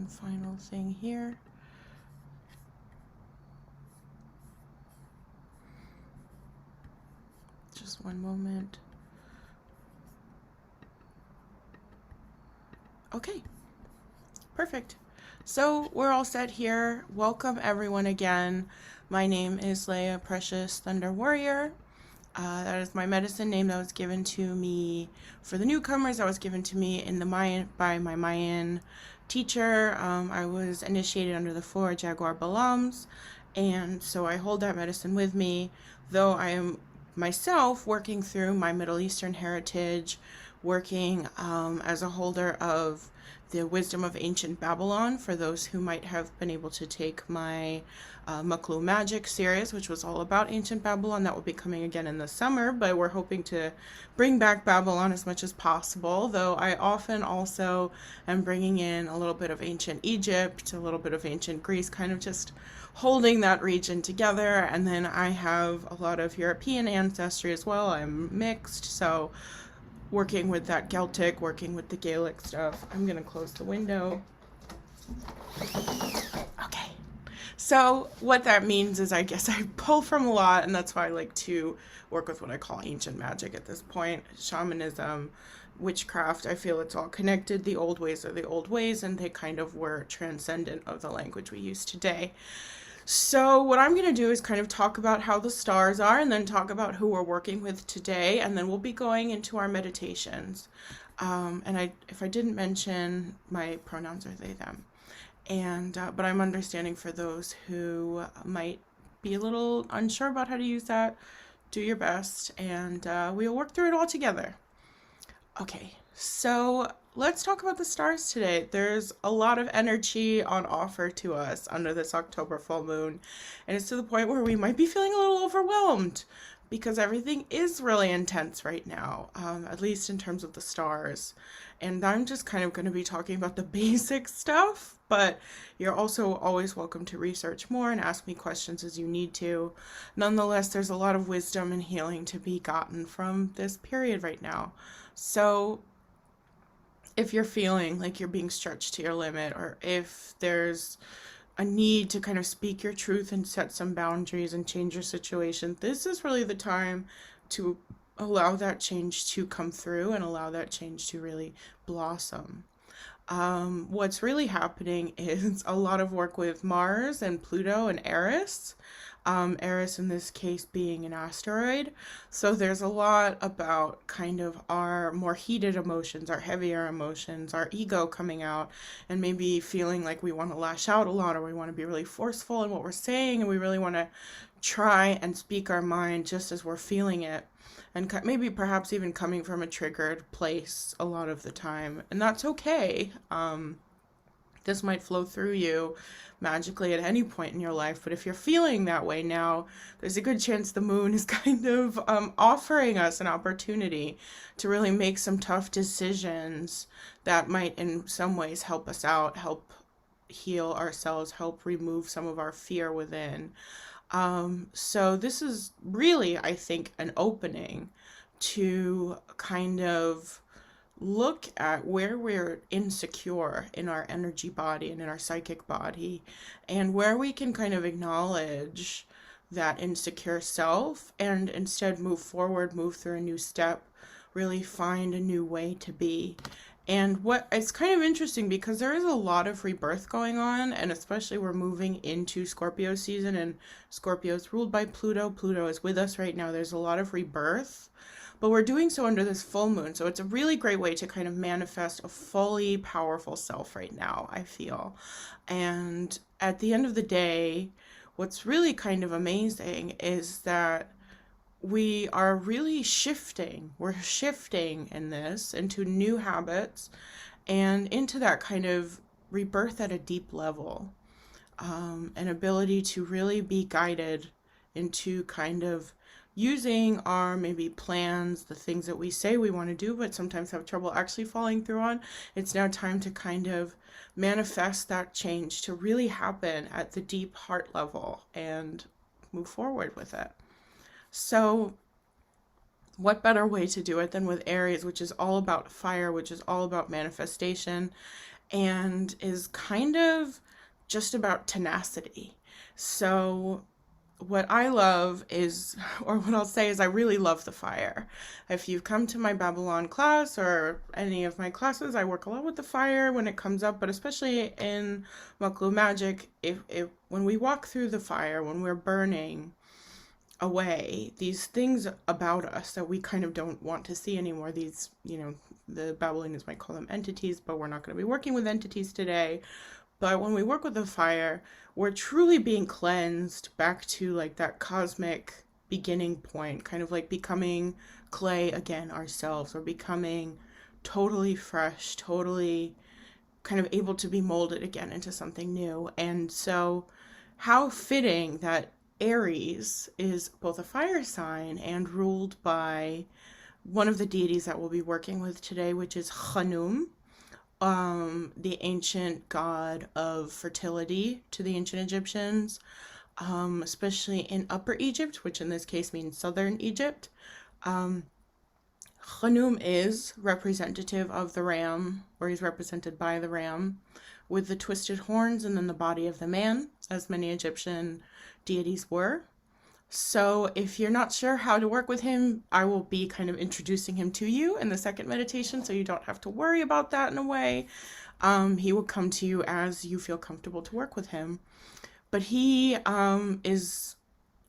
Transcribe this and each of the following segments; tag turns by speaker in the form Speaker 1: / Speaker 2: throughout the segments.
Speaker 1: one final thing here. Just one moment. Okay, perfect. So we're all set here. Welcome everyone again. My name is Leia Precious Thunder Warrior. That is my medicine name that was given to me for the newcomers. That was given to me in the Mayan by my Mayan teacher. I was initiated under the 4 Jaguar Balams, and so I hold that medicine with me, though I am myself working through my Middle Eastern heritage, working as a holder of the Wisdom of Ancient Babylon, for those who might have been able to take my Maklu Magic series, which was all about Ancient Babylon. That will be coming again in the summer, but we're hoping to bring back Babylon as much as possible, though I often also am bringing in a little bit of Ancient Egypt, a little bit of Ancient Greece, kind of just holding that region together. And then I have a lot of European ancestry as well. I'm mixed, so working with that Celtic, working with the Gaelic stuff. I'm gonna close the window. Okay. So what that means is I guess I pull from a lot, and that's why I like to work with what I call ancient magic at this point. Shamanism, witchcraft, I feel it's all connected. The old ways are the old ways, and they kind of were transcendent of the language we use today. So what I'm going to do is kind of talk about how the stars are, and then talk about who we're working with today, and then we'll be going into our meditations. If I didn't mention, my pronouns are they, them. But I'm understanding for those who might be a little unsure about how to use that. Do your best, and we'll work through it all together. Okay, so let's talk about the stars today. There's a lot of energy on offer to us under this October full moon, and it's to the point where we might be feeling a little overwhelmed because everything is really intense right now, at least in terms of the stars. And I'm just kind of going to be talking about the basic stuff, but you're also always welcome to research more and ask me questions as you need to. Nonetheless, there's a lot of wisdom and healing to be gotten from this period right now. So if you're feeling like you're being stretched to your limit, or if there's a need to kind of speak your truth and set some boundaries and change your situation, this is really the time to allow that change to come through and allow that change to really blossom. What's really happening is a lot of work with Mars and Pluto and Aries. Eris in this case being an asteroid. So there's a lot about kind of our more heated emotions, our heavier emotions, our ego coming out, and maybe feeling like we want to lash out a lot, or we want to be really forceful in what we're saying, and we really want to try and speak our mind just as we're feeling it. And maybe perhaps even coming from a triggered place a lot of the time. And that's okay. This might flow through you magically at any point in your life, but if you're feeling that way now, there's a good chance the moon is kind of offering us an opportunity to really make some tough decisions that might in some ways help us out, help heal ourselves, help remove some of our fear within. So this is really, I think, an opening to kind of look at where we're insecure in our energy body and in our psychic body, and where we can kind of acknowledge that insecure self and instead move forward, move through a new step, really find a new way to be. And what it's kind of interesting because there is a lot of rebirth going on, and especially we're moving into Scorpio season, and Scorpio is ruled by Pluto. Pluto is with us right now. There's a lot of rebirth, but we're doing so under this full moon. So it's a really great way to kind of manifest a fully powerful self right now, I feel. And at the end of the day, what's really kind of amazing is that we are really shifting. We're shifting in this into new habits and into that kind of rebirth at a deep level. An ability to really be guided into kind of using our maybe plans, the things that we say we want to do, but sometimes have trouble actually following through on. It's now time to kind of manifest that change to really happen at the deep heart level and move forward with it. So what better way to do it than with Aries, which is all about fire, which is all about manifestation. and is kind of just about tenacity. So what I love is, or what I'll say is, I really love the fire. If you've come to my Babylon class or any of my classes, I work a lot with the fire when it comes up, but especially in Maklu Magic, if when we walk through the fire, when we're burning away these things about us that we kind of don't want to see anymore, these, the Babylonians might call them entities, but we're not going to be working with entities today. But when we work with the fire, we're truly being cleansed back to like that cosmic beginning point, kind of like becoming clay again ourselves, or becoming totally fresh, totally kind of able to be molded again into something new. And so, how fitting that Aries is both a fire sign and ruled by one of the deities that we'll be working with today, which is Khnum, the ancient god of fertility to the ancient Egyptians, especially in Upper Egypt, which in this case means Southern Egypt. Khnum is representative of the ram, or he's represented by the ram, with the twisted horns and then the body of the man, as many Egyptian deities were. So if you're not sure how to work with him, I will be kind of introducing him to you in the second meditation, so you don't have to worry about that in a way. He will come to you as you feel comfortable to work with him. But he is,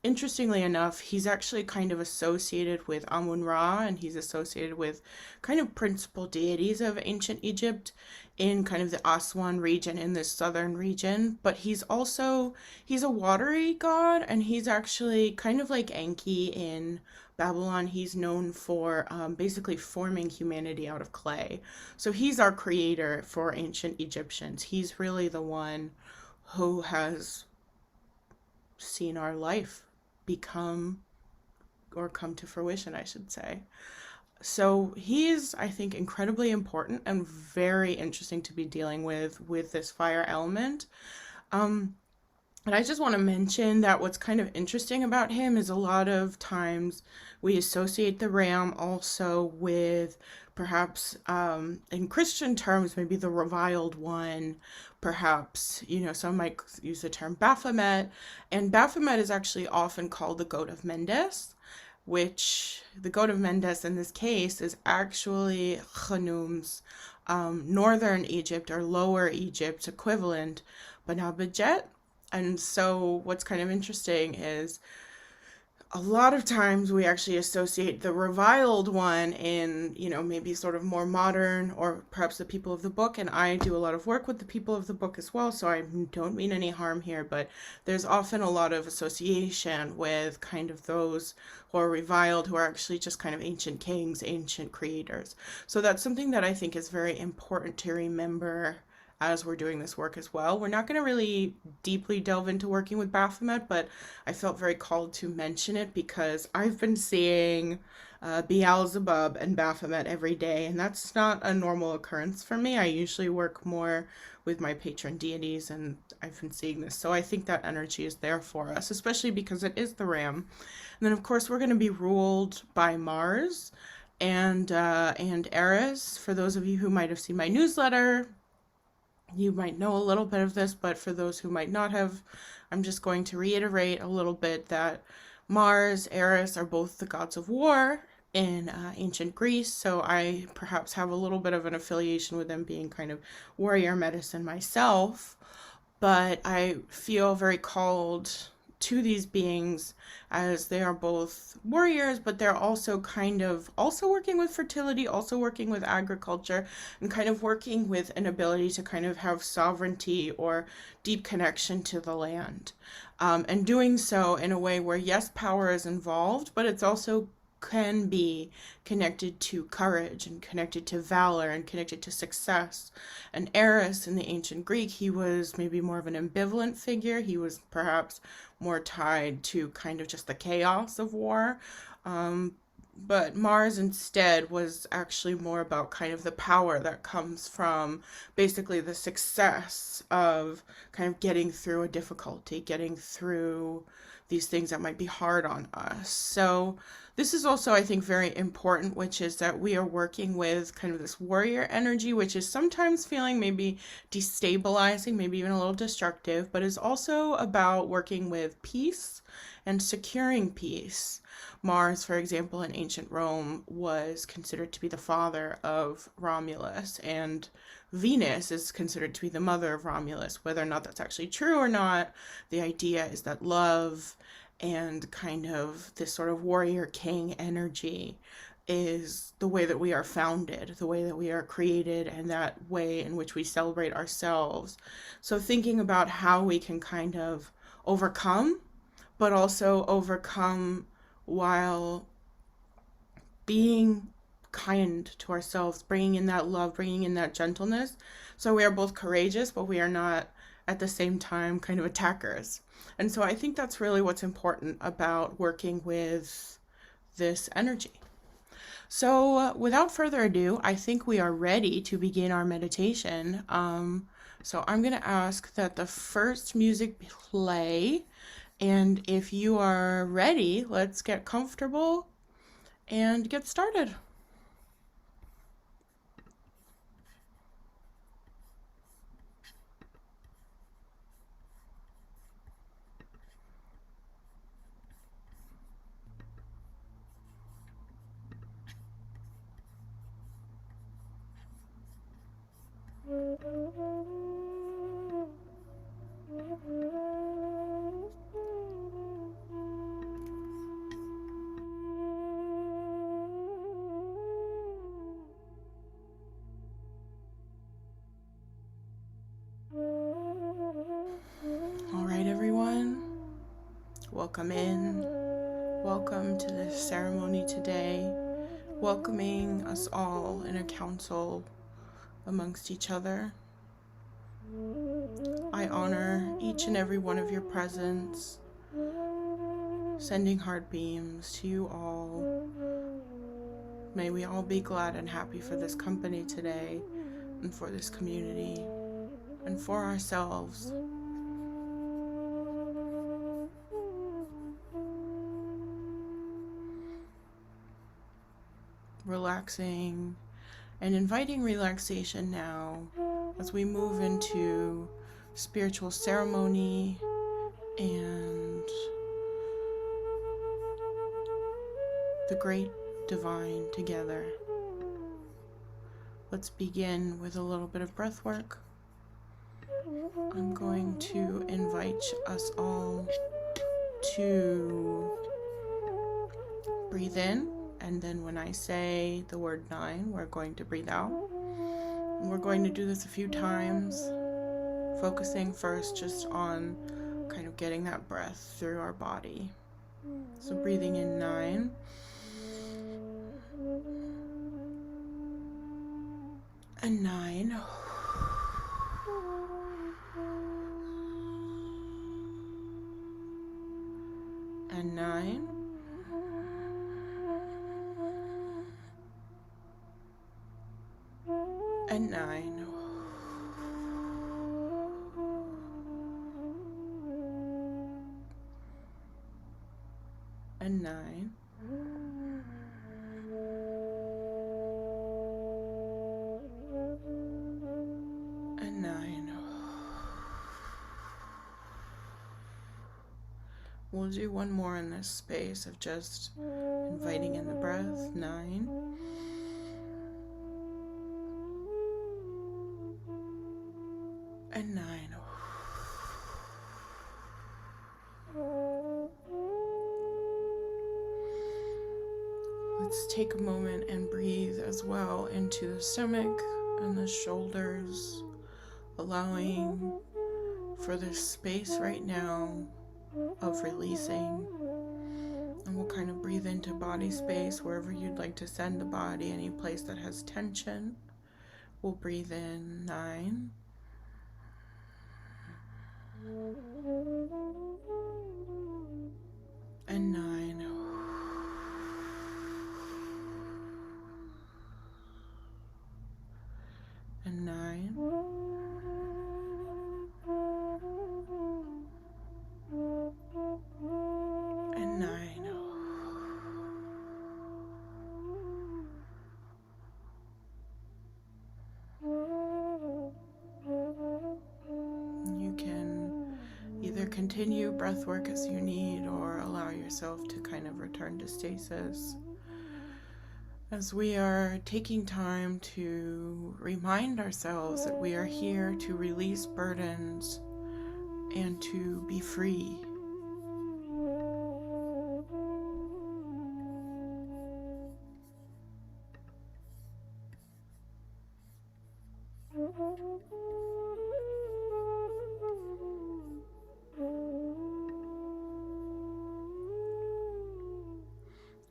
Speaker 1: interestingly enough, he's actually kind of associated with Amun-Ra, and he's associated with kind of principal deities of ancient Egypt in kind of the Aswan region, in this southern region. But he's a watery god, and he's actually kind of like Enki in Babylon. He's known for basically forming humanity out of clay. So he's our creator for ancient Egyptians. He's really the one who has seen our life become, or come to fruition, I should say. So he's, I think, incredibly important and very interesting to be dealing with this fire element. And I just want to mention that what's kind of interesting about him is a lot of times we associate the ram also with perhaps, in Christian terms, maybe the reviled one. Perhaps, some might use the term Baphomet. And Baphomet is actually often called the goat of Mendes, which the goat of Mendes in this case is actually Khnum's northern Egypt or lower Egypt equivalent, Banabajet. And so what's kind of interesting is a lot of times we actually associate the reviled one in, maybe sort of more modern, or perhaps the people of the book. And I do a lot of work with the people of the book as well, so I don't mean any harm here, but there's often a lot of association with kind of those who are reviled, who are actually just kind of ancient kings, ancient creators. So that's something that I think is very important to remember as we're doing this work as well. We're not going to really deeply delve into working with Baphomet, but I felt very called to mention it because I've been seeing Beelzebub and Baphomet every day, and that's not a normal occurrence for me. I usually work more with my patron deities, and I've been seeing this. So I think that energy is there for us, especially because it is the ram. And then, of course, we're going to be ruled by Mars and Aries. For those of you who might have seen my newsletter, you might know a little bit of this, but for those who might not have, I'm just going to reiterate a little bit that Mars, Aries are both the gods of war in ancient Greece, so I perhaps have a little bit of an affiliation with them, being kind of warrior medicine myself, but I feel very called to these beings as they are both warriors, but they're also kind of also working with fertility, also working with agriculture, and kind of working with an ability to kind of have sovereignty or deep connection to the land. And doing so in a way where, yes, power is involved, but it's also can be connected to courage and connected to valor and connected to success. And Eris in the ancient Greek, he was maybe more of an ambivalent figure. He was perhaps more tied to kind of just the chaos of war. But Mars instead was actually more about kind of the power that comes from basically the success of kind of getting through a difficulty, getting through these things that might be hard on us. So This is also, I think, very important, which is that we are working with kind of this warrior energy, which is sometimes feeling maybe destabilizing, maybe even a little destructive, but is also about working with peace and securing peace. Mars, for example, in ancient Rome was considered to be the father of Romulus, and Venus is considered to be the mother of Romulus. Whether or not that's actually true or not, the idea is that love and kind of this sort of warrior king energy is the way that we are founded, the way that we are created, and that way in which we celebrate ourselves. So, thinking about how we can kind of overcome, but also overcome while being kind to ourselves, bringing in that love, bringing in that gentleness. So, we are both courageous, but we are not at the same time kind of attackers. And so I think that's really what's important about working with this energy. So without further ado, I think we are ready to begin our meditation. So I'm going to ask that the first music play. And if you are ready, let's get comfortable and get started. All right, everyone, welcome in. Welcome to this ceremony today, welcoming us all in a council amongst each other. I honor each and every one of your presence, sending heart beams to you all. May we all be glad and happy for this company today, and for this community, and for ourselves. Relaxing and inviting relaxation now as we move into spiritual ceremony and the great divine together. Let's begin with a little bit of breath work. I'm going to invite us all to breathe in, and then when I say the word 9, we're going to breathe out. And we're going to do this a few times, focusing first just on kind of getting that breath through our body. So breathing in 9. And 9. And 9. And 9. And 9. And 9. We'll do one more in this space of just inviting in the breath. 9. And 9. Let's take a moment and breathe as well into the stomach and the shoulders, allowing for this space right now of releasing. And we'll kind of breathe into body space wherever you'd like to send the body, any place that has tension. We'll breathe in 9. And 9. And 9. And 9. continue breath work as you need, or allow yourself to kind of return to stasis, as we are taking time to remind ourselves that we are here to release burdens and to be free.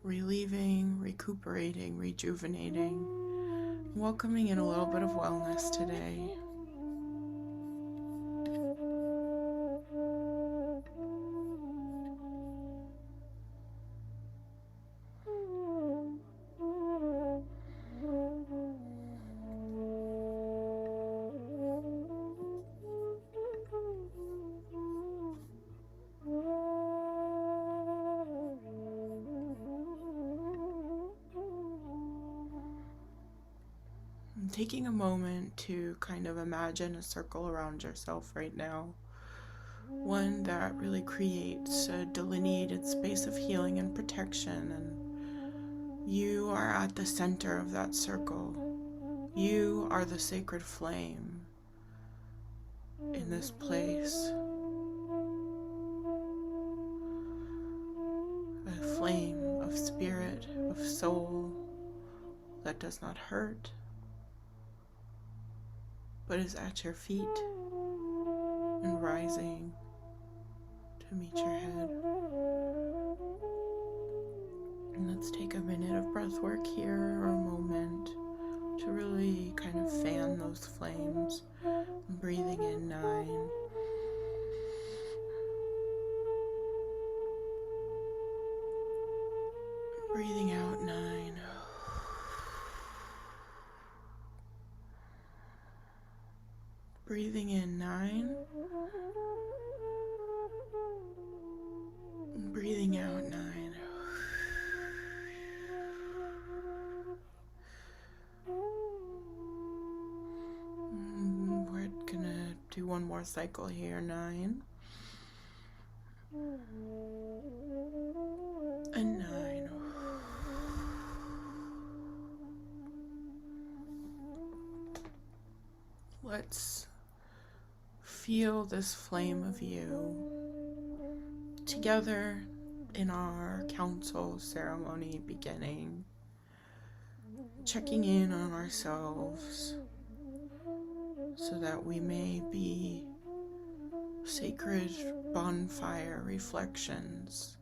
Speaker 1: Relieving, recuperating, rejuvenating, welcoming in a little bit of wellness today. Taking a moment to kind of imagine a circle around yourself right now, one that really creates a delineated space of healing and protection, and you are at the center of that circle. You are the sacred flame in this place, a flame of spirit, of soul that does not hurt, but is at your feet and rising to meet your head. And let's take a minute of breath work here, or a moment, to really kind of fan those flames. I'm breathing in 9. Breathing out 9. Breathing in 9. Breathing out 9. We're gonna do one more cycle here. 9. And 9. Let's feel this flame of you together in our council ceremony beginning, checking in on ourselves so that we may be sacred bonfire reflections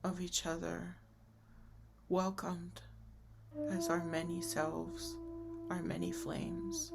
Speaker 1: of each other, welcomed as our many selves, our many flames.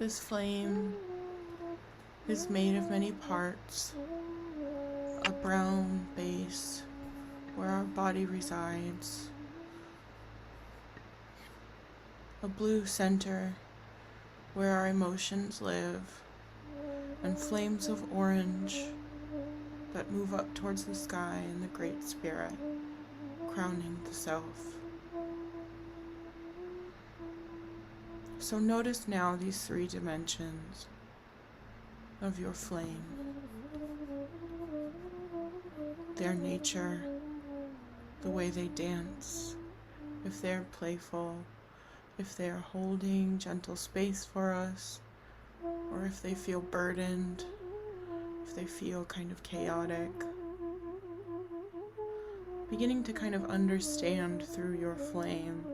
Speaker 1: This flame is made of many parts, a brown base where our body resides, a blue center where our emotions live, and flames of orange that move up towards the sky and the Great Spirit, crowning the self. So notice now these 3 dimensions of your flame, their nature, the way they dance, if they're playful, if they're holding gentle space for us, or if they feel burdened, if they feel kind of chaotic. Beginning to kind of understand through your flame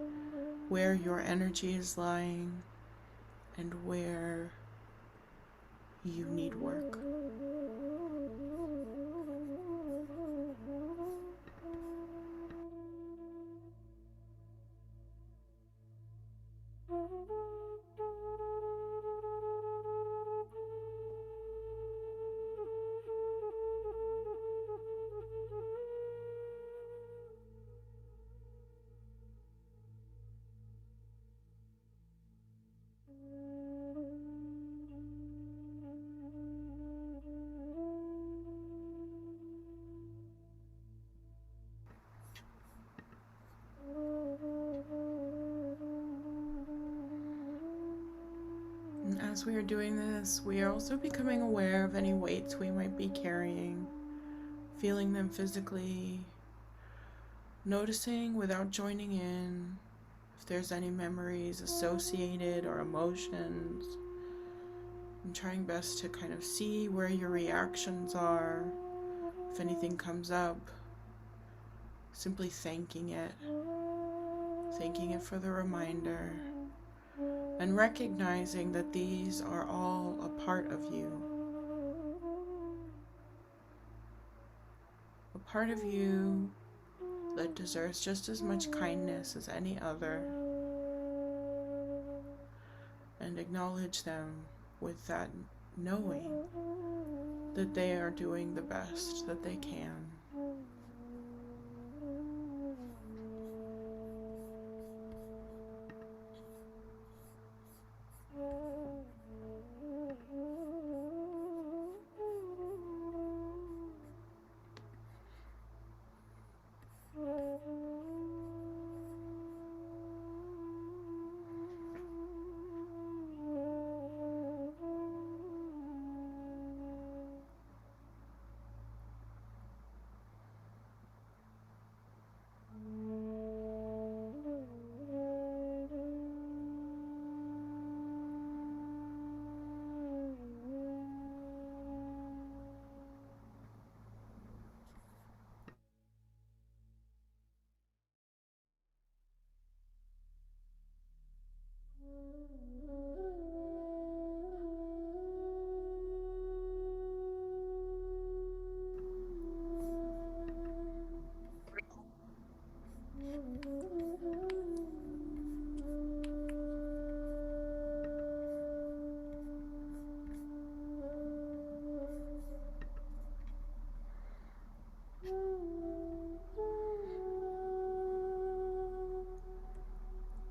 Speaker 1: where your energy is lying and where you need work. And as we are doing this, we are also becoming aware of any weights we might be carrying, feeling them physically, noticing without joining in if there's any memories associated or emotions, and trying best to kind of see where your reactions are. If anything comes up, simply thanking it for the reminder, and recognizing that these are all a part of you. A part of you that deserves just as much kindness as any other. And acknowledge them with that knowing that they are doing the best that they can.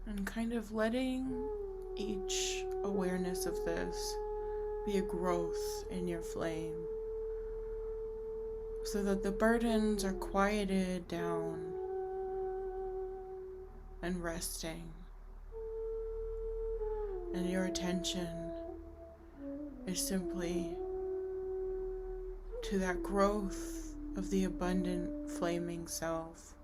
Speaker 1: And kind of letting each awareness of this be a growth in your flame, so that the burdens are quieted down and resting, and your attention is simply to that growth of the abundant flaming self.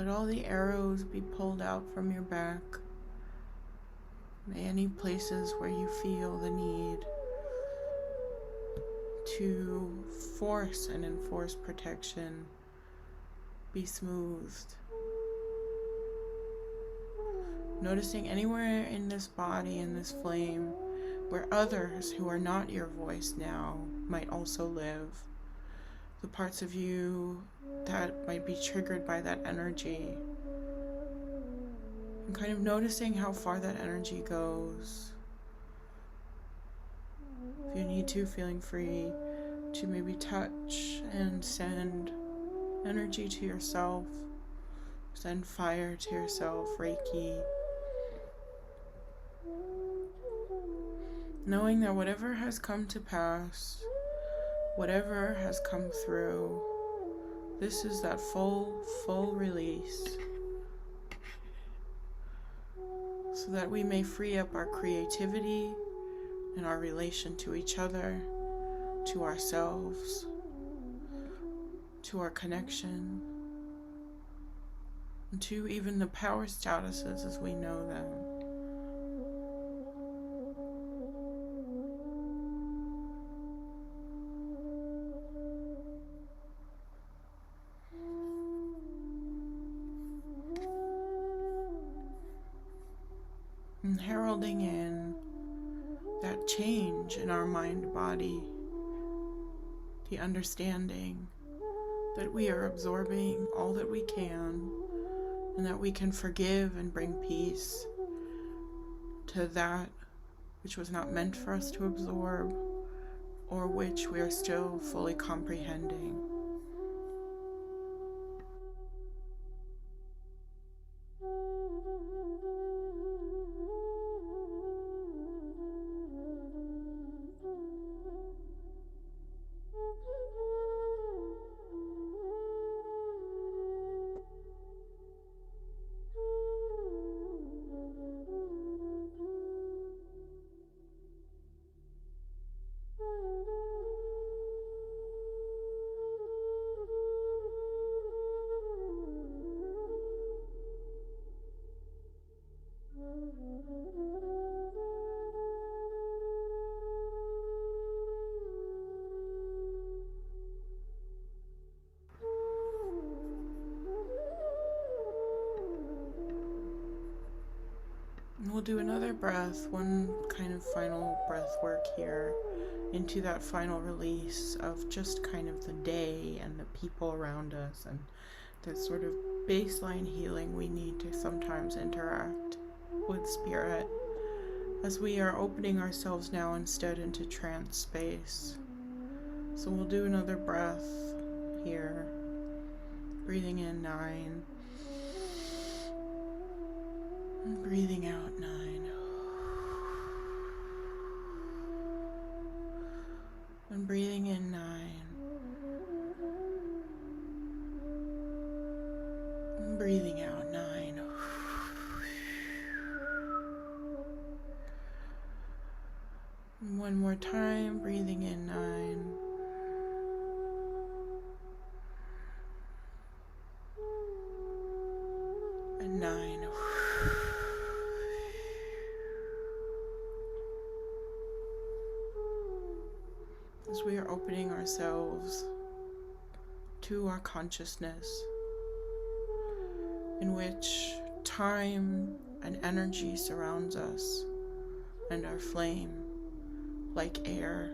Speaker 1: Let all the arrows be pulled out from your back. May any places where you feel the need to force and enforce protection be smoothed. Noticing anywhere in this body, in this flame, where others who are not your voice now might also live. The parts of you that might be triggered by that energy. And kind of noticing how far that energy goes. If you need to, feeling free to maybe touch and send energy to yourself. Send fire to yourself, Reiki. Knowing that whatever has come to pass, whatever has come through, this is that full release. So that we may free up our creativity and our relation to each other, to ourselves, to our connection, and to even the power statuses as we know them. And heralding in that change in our mind-body, the understanding that we are absorbing all that we can, and that we can forgive and bring peace to that which was not meant for us to absorb, or which we are still fully comprehending. And we'll do another breath, one kind of final breath work here into that final release of just kind of the day and the people around us and the sort of baseline healing we need to sometimes interact with spirit as we are opening ourselves now instead into trance space. So we'll do another breath here, breathing in 9. And breathing out 9. And breathing in 9. And breathing out 9. And one more time, breathing in 9. And 9. As we are opening ourselves to our consciousness, in which time and energy surrounds us, and our flame, like air.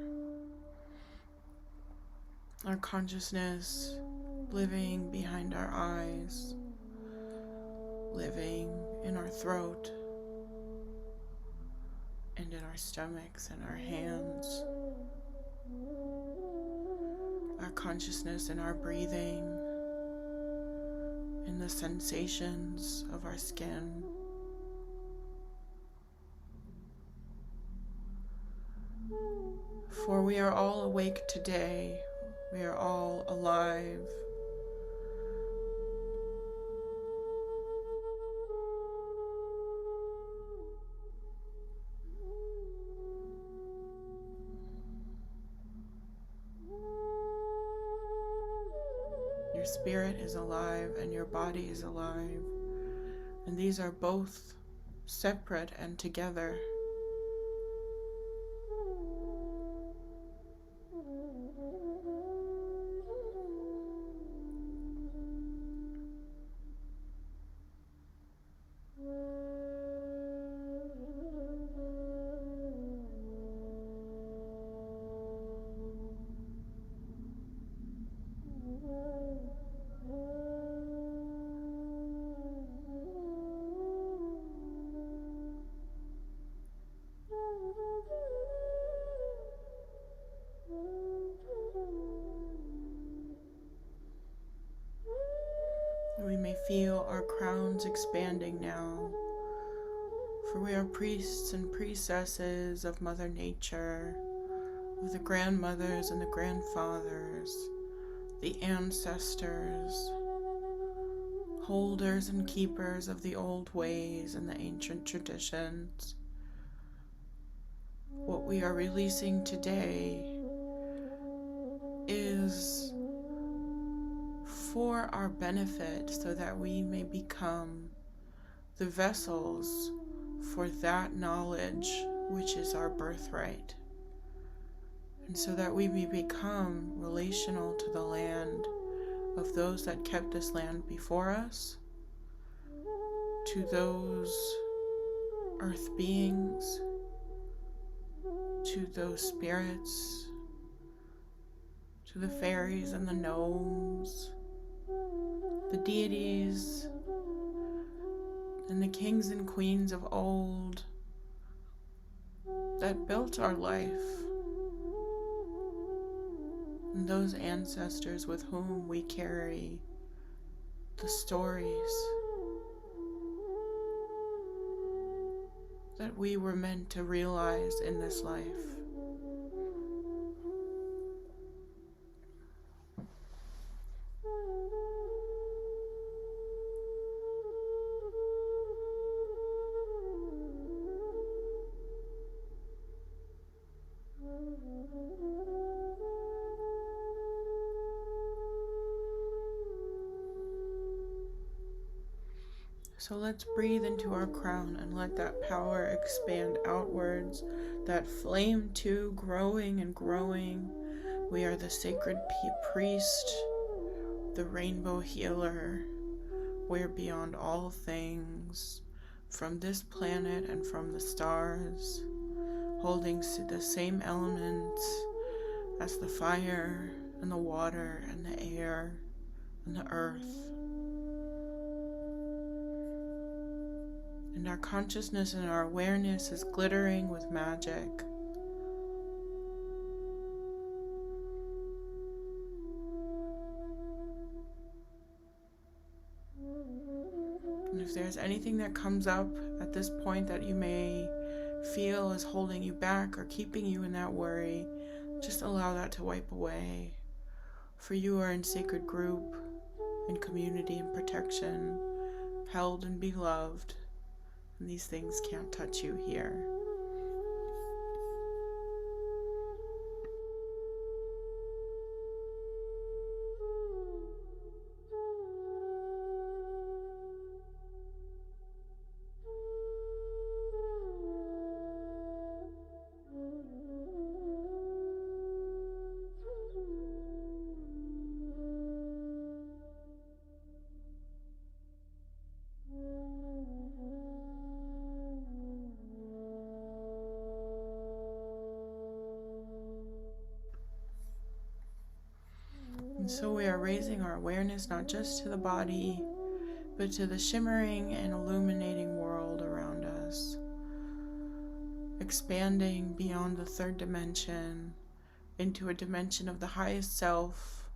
Speaker 1: Our consciousness living behind our eyes, living in our throat, and in our stomachs and our hands. Our consciousness in our breathing, in the sensations of our skin. For we are all awake today, we are all alive. Your Your spirit is alive and your body is alive. And these are both separate and together. We may feel our crowns expanding now, for we are priests and priestesses of Mother Nature, of the grandmothers and the grandfathers, the ancestors, holders and keepers of the old ways and the ancient traditions. What we are releasing today is for our benefit, so that we may become the vessels for that knowledge which is our birthright, and so that we may become relational to the land of those that kept this land before us, to those earth beings, to those spirits, to the fairies and the gnomes, the deities, and the kings and queens of old that built our life, and those ancestors with whom we carry the stories that we were meant to realize in this life. So let's breathe into our crown and let that power expand outwards, that flame too growing and growing. We are the sacred priest, the rainbow healer. We're beyond all things, from this planet and from the stars, holding the same elements as the fire and the water and the air and the earth. And our consciousness and our awareness is glittering with magic. And if there's anything that comes up at this point that you may feel is holding you back or keeping you in that worry, just allow that to wipe away. For you are in sacred group, in community and protection, held and beloved. And these things can't touch you here. And so we are raising our awareness not just to the body, but to the shimmering and illuminating world around us, expanding beyond the third dimension into a dimension of the highest self,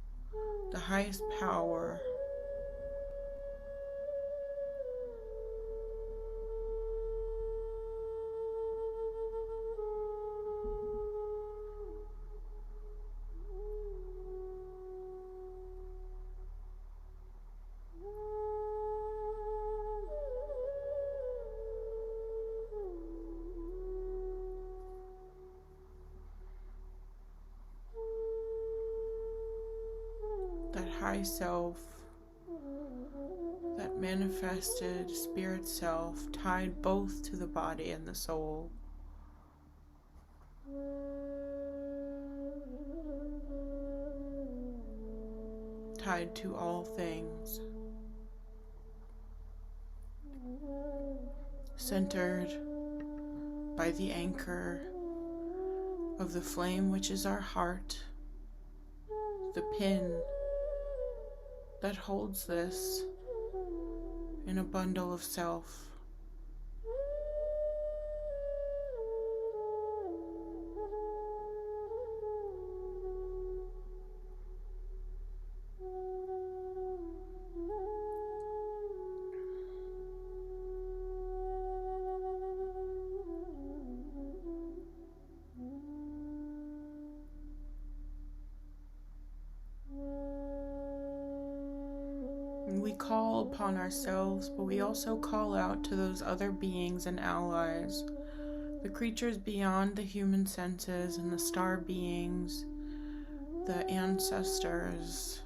Speaker 1: the highest power. high self, that manifested spirit self, tied both to the body and the soul. Tied to all things. Centered by the anchor of the flame, which is our heart, the pin that holds this in a bundle of self. We call upon ourselves, but we also call out to those other beings and allies, the creatures beyond the human senses and the star beings, the ancestors,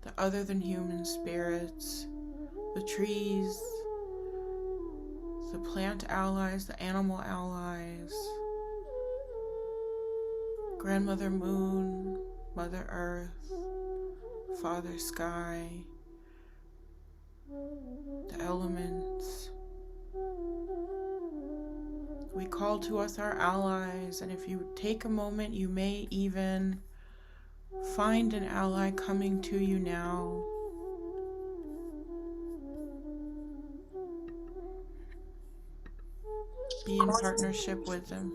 Speaker 1: the other than human spirits, the trees, the plant allies, the animal allies, Grandmother Moon, Mother Earth, Father Sky, the elements. We call to us our allies, and if you take a moment, you may even find an ally coming to you now. Be in partnership with them.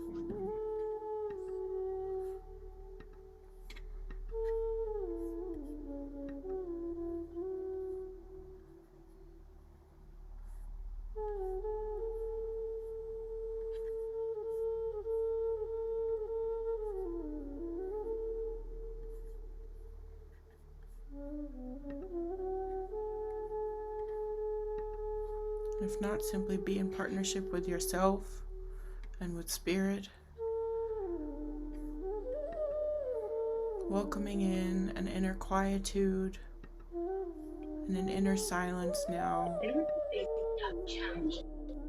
Speaker 1: If not, simply be in partnership with yourself and with spirit, welcoming in an inner quietude and an inner silence now.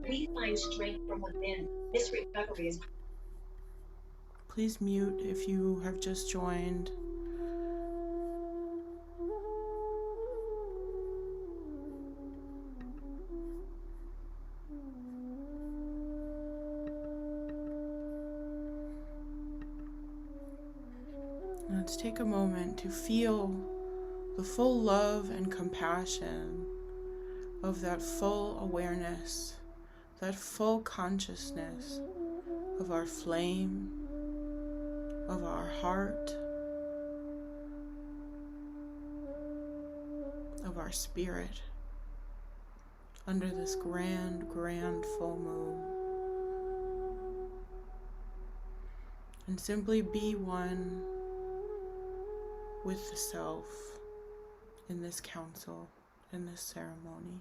Speaker 1: Please find strength from within. This recovery is. Please mute if you have just joined. Let's take a moment to feel the full love and compassion of that full awareness, that full consciousness of our flame, of our heart, of our spirit, under this grand, grand full moon. And simply be one with the self in this council, in this ceremony.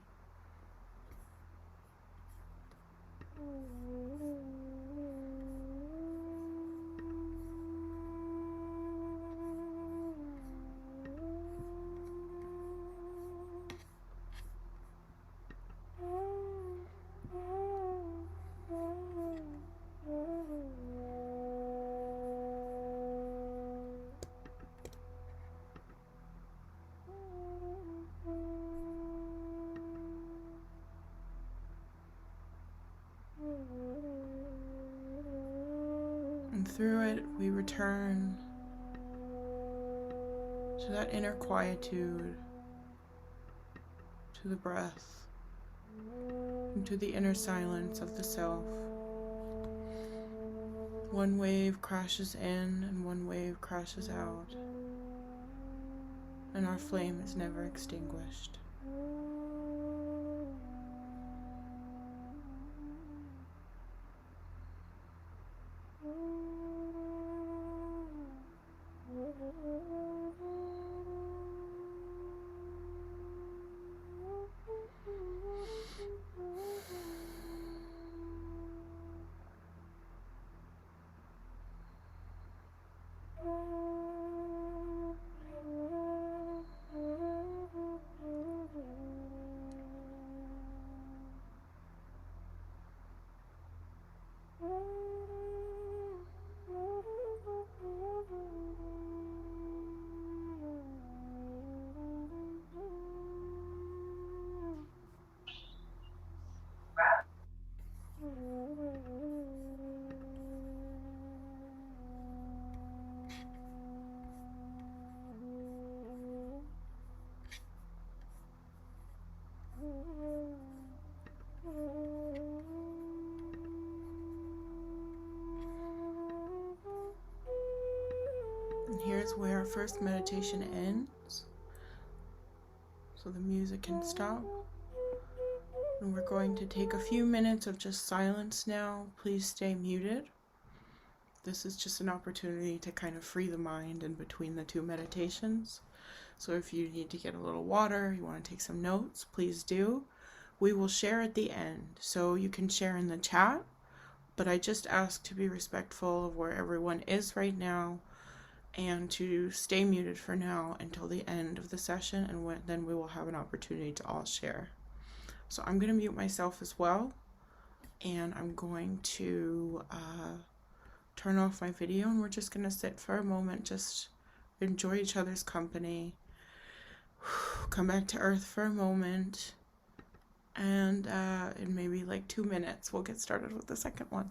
Speaker 1: And through it, we return to that inner quietude, to the breath, and to the inner silence of the self. One wave crashes in and one wave crashes out, and our flame is never extinguished. And here's where our first meditation ends. So the music can stop. And we're going to take a few minutes of just silence now. Please stay muted. This is just an opportunity to kind of free the mind in between the two meditations. So if you need to get a little water, you want to take some notes, please do. We will share at the end. So you can share in the chat, but I just ask to be respectful of where everyone is right now and to stay muted for now until the end of the session, and then we will have an opportunity to all share. So I'm going to mute myself as well, and I'm going to turn off my video, and we're just going to sit for a moment, just enjoy each other's company, come back to earth for a moment, and in maybe like 2 minutes we'll get started with the second one.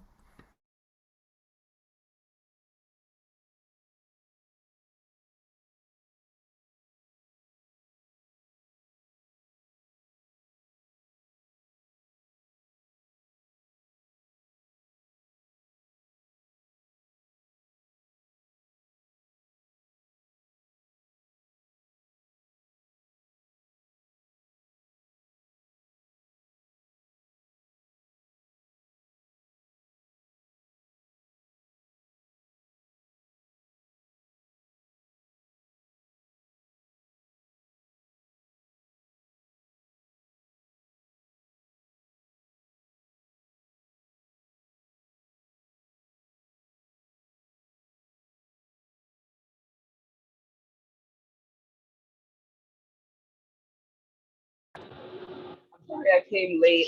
Speaker 2: Sorry, I came late.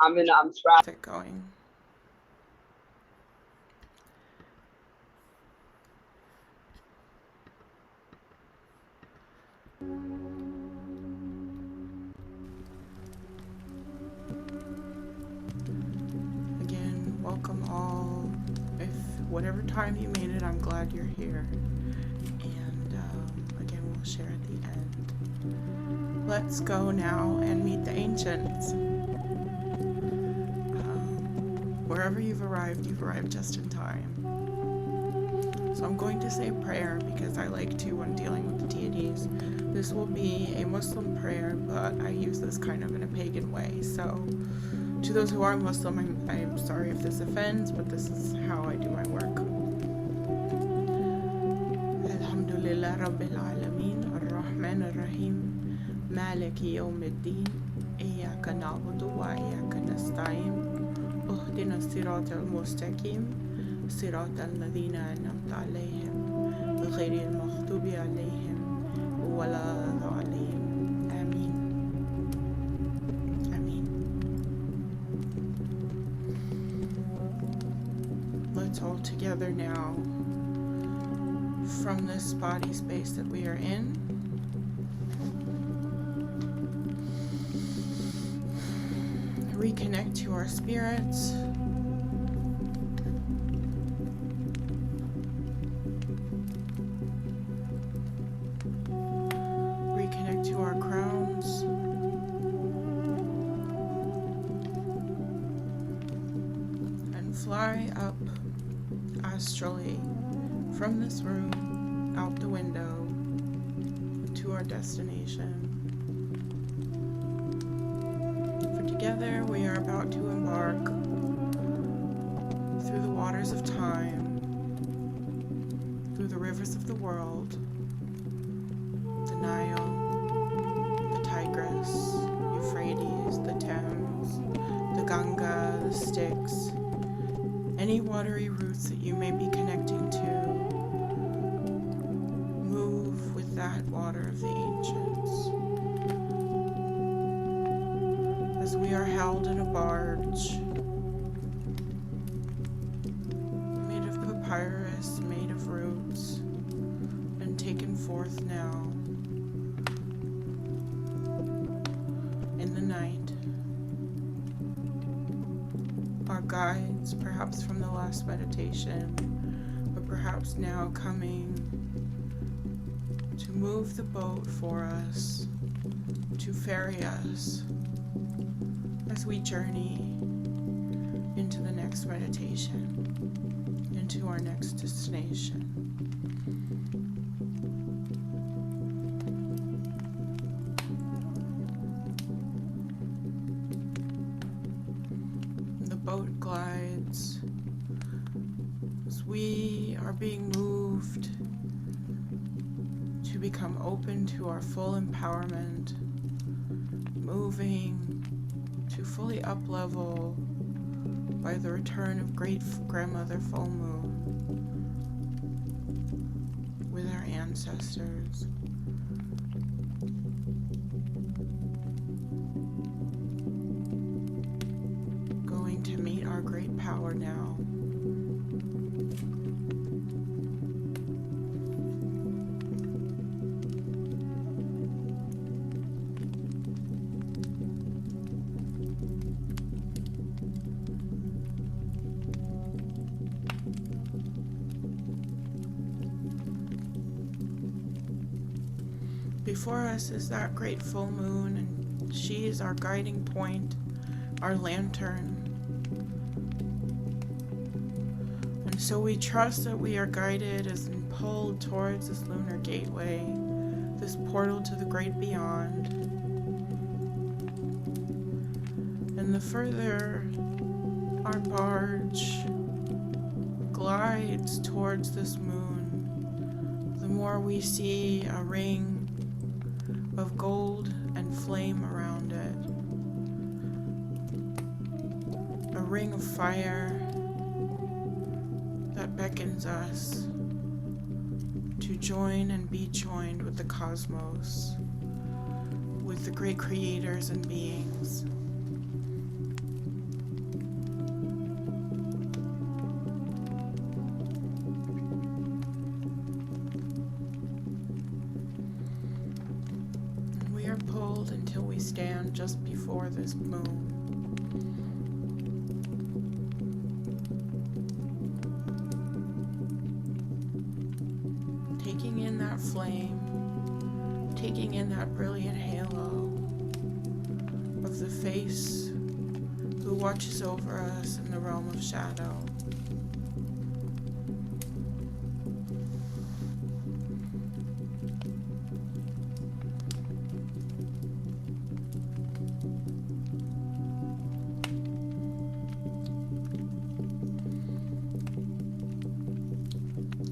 Speaker 2: I'm in traffic.
Speaker 1: Going. Again, welcome all. If whatever time you made it, I'm glad you're here. And again, we'll share at the end. Let's go now and meet the ancients. Wherever you've arrived just in time. So I'm going to say a prayer because I like to when dealing with the deities. This will be a Muslim prayer, but I use this kind of in a pagan way. So to those who are Muslim, I'm sorry if this offends, but this is how I do my work. Alhamdulillah Rabbil Alameen, Ar-Rahman Ar-Rahim, Maliki Yawmiddin, Iyaka na'budu wa iyaka nasta'in, Uhdina as-sirata al-mustaqim, sirata alladhina an'amta alayhim, ghayri al-maghdubi alayhim, wala dhalin. Ameen. Ameen. Let's all together now, from this body space that we are in, reconnect to our spirits. Reconnect to our crowns. And fly up astrally from this room out the window to our destination. Together we are about to embark through the waters of time, through the rivers of the world, the Nile, the Tigris, Euphrates, the Thames, the Ganga, the Styx, any watery routes that you may be connecting to. Move with that water of the ancients. We are held in a barge made of papyrus, made of roots, and taken forth now in the night. Our guides, perhaps from the last meditation, but perhaps now coming to move the boat for us, to ferry us as we journey into the next meditation, into our next destination. are being moved to become open to our full empowerment, moving to fully up level by the return of great grandmother full moon with our ancestors. Going to meet our great power now. Before us is that great full moon, and she is our guiding point, our lantern. And so we trust that we are guided as and pulled towards this lunar gateway, this portal to the great beyond. And the further our barge glides towards this moon, the more we see a ring of gold and flame around it. A ring of fire that beckons us to join and be joined with the cosmos, with the great creators and beings. Pulled until we stand just before this moon. Taking in that flame, taking in that brilliant halo of the face who watches over us in the realm of shadow.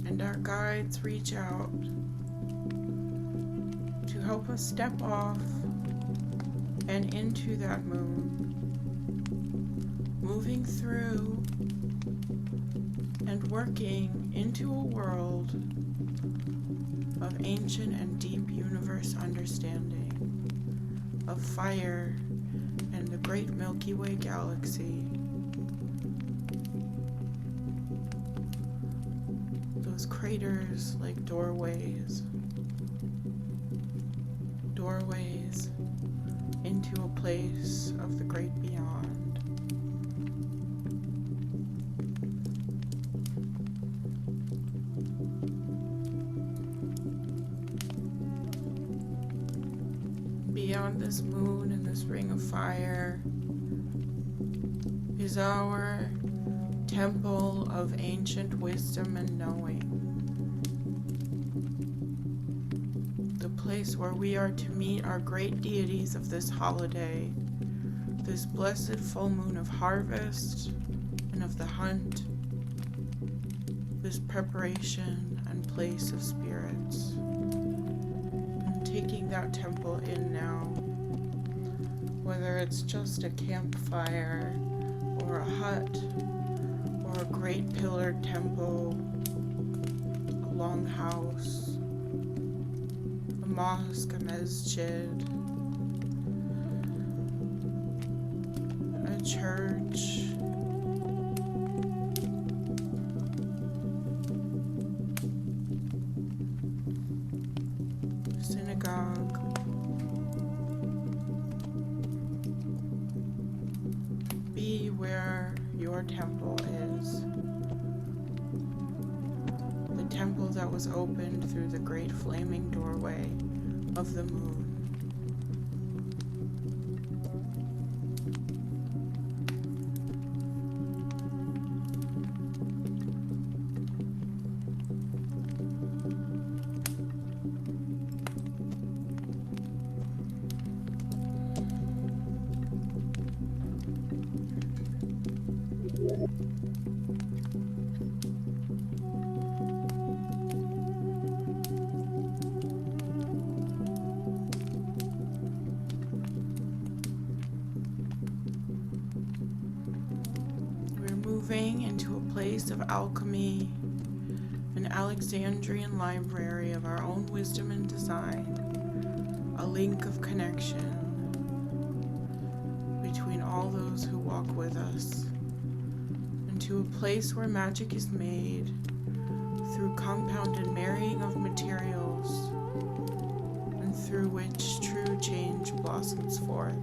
Speaker 1: And our guides reach out to help us step off and into that moon, moving through and working into a world of ancient and deep universe understanding, of fire and the great Milky Way galaxy. Those craters like doorways into a place of the great beyond. Beyond this moon and this ring of fire is our temple of ancient wisdom and knowing. The place where we are to meet our great deities of this holiday, this blessed full moon of harvest and of the hunt, this preparation and place of spirits. And taking that temple in now, whether it's just a campfire or a hut or a great pillared temple, a longhouse, a mosque, a masjid, a church, a synagogue, be where your temple is. The temple that was opened through the great flaming doorway of the moon. place of alchemy, an Alexandrian library of our own wisdom and design, a link of connection between all those who walk with us, into a place where magic is made through compounded marrying of materials, and through which true change blossoms forth.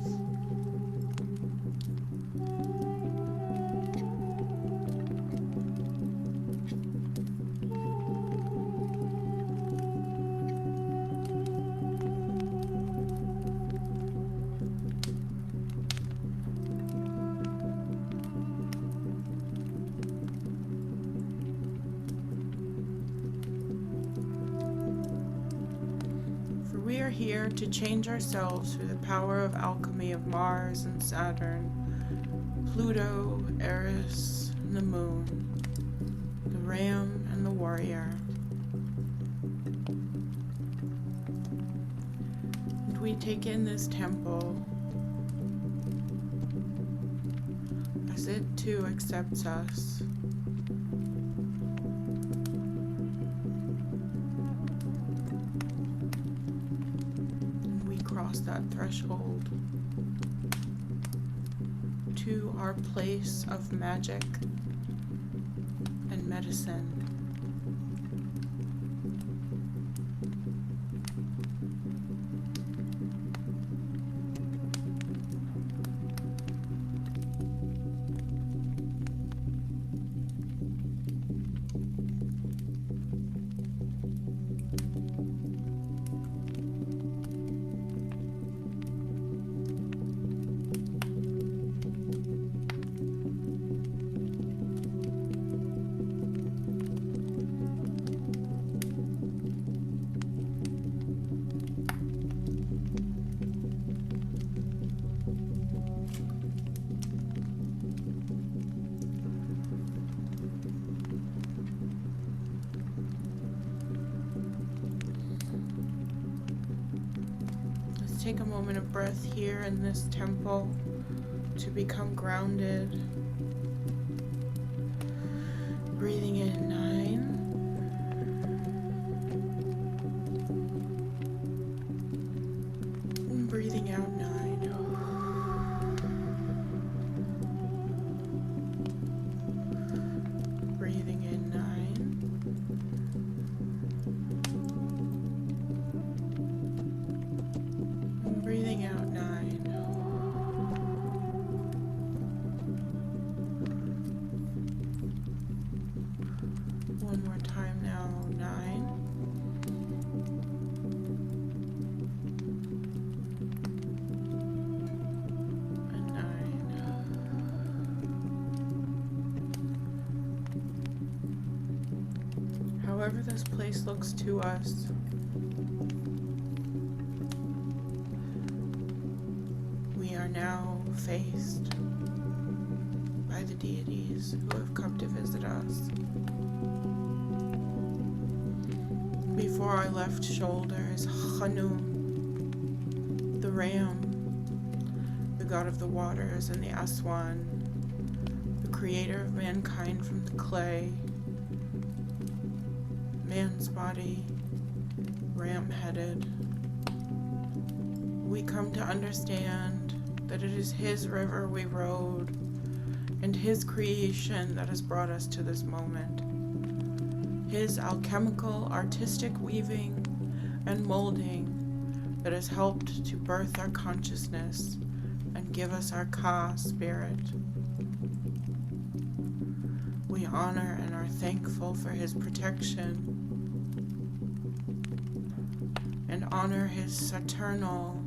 Speaker 1: We are here to change ourselves through the power of alchemy of Mars and Saturn, Pluto, Aries, and the Moon, the Ram and the Warrior. And we take in this temple as it too accepts us. Cross that threshold to our place of magic and medicine. Take a moment of breath here in this temple to become grounded. Breathing in 9. And breathing out 9. Breathing in 9. Breathing out 9. One more time now, 9. And 9. However this place looks to us, we are now faced by the deities who have come to visit us. Before our left shoulder is Khnum, the ram, the god of the waters, and the Aswan, the creator of mankind from the clay, man's body, ram-headed. We come to understand that it is his river we rode and his creation that has brought us to this moment. His alchemical, artistic weaving and molding that has helped to birth our consciousness and give us our Ka spirit. We honor and are thankful for his protection and honor his saturnal,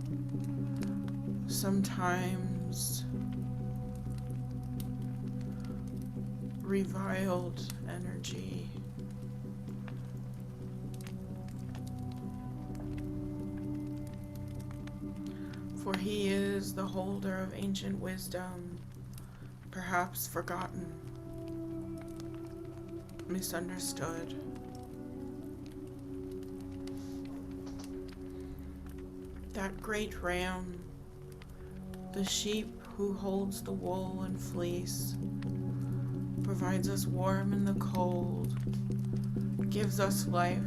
Speaker 1: sometimes reviled energy. For he is the holder of ancient wisdom, perhaps forgotten, misunderstood. That great ram, the sheep who holds the wool and fleece, provides us warm in the cold, gives us life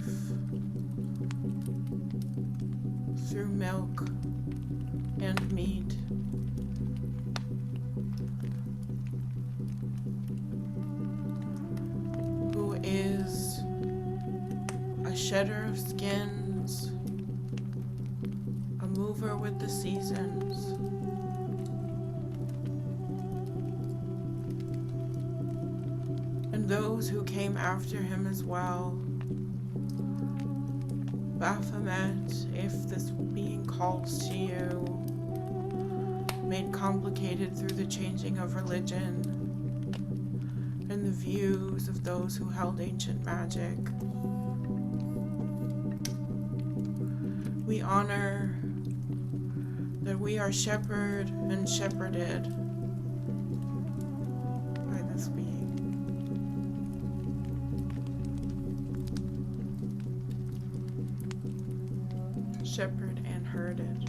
Speaker 1: through milk and meat. Who is a shedder of skins, a mover with the seasons, and those who came after him as well. Baphomet, if this being calls to you, made complicated through the changing of religion and the views of those who held ancient magic. We honor that we are shepherded and shepherded by this being. Shepherd and herded.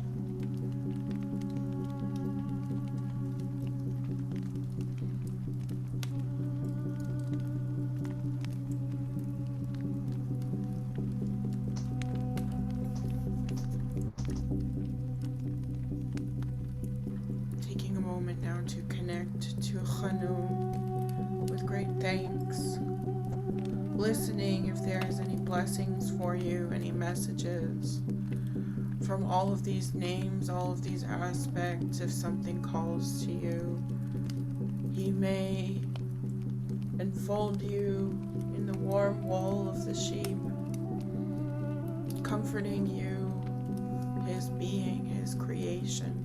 Speaker 1: Taking a moment now to connect to Khnum with great thanks. Listening if there is any blessings for you, any messages from all of these names, all of these aspects. If something calls to you, he may enfold you in the warm wool of the sheep, comforting you, his being, his creation.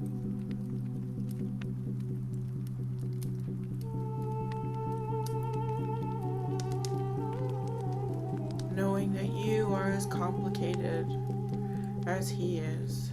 Speaker 1: Knowing that you are as complicated as he is.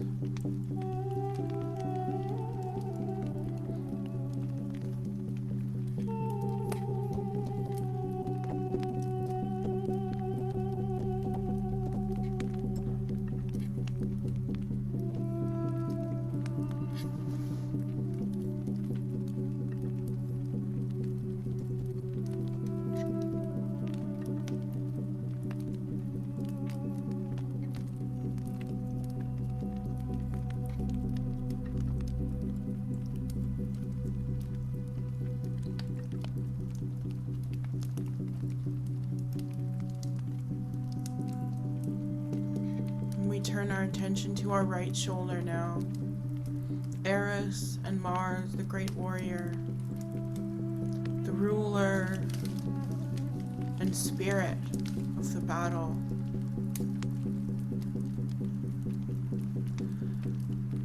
Speaker 1: Turn our attention to our right shoulder now. Aries and Mars, the great warrior, the ruler and spirit of the battle.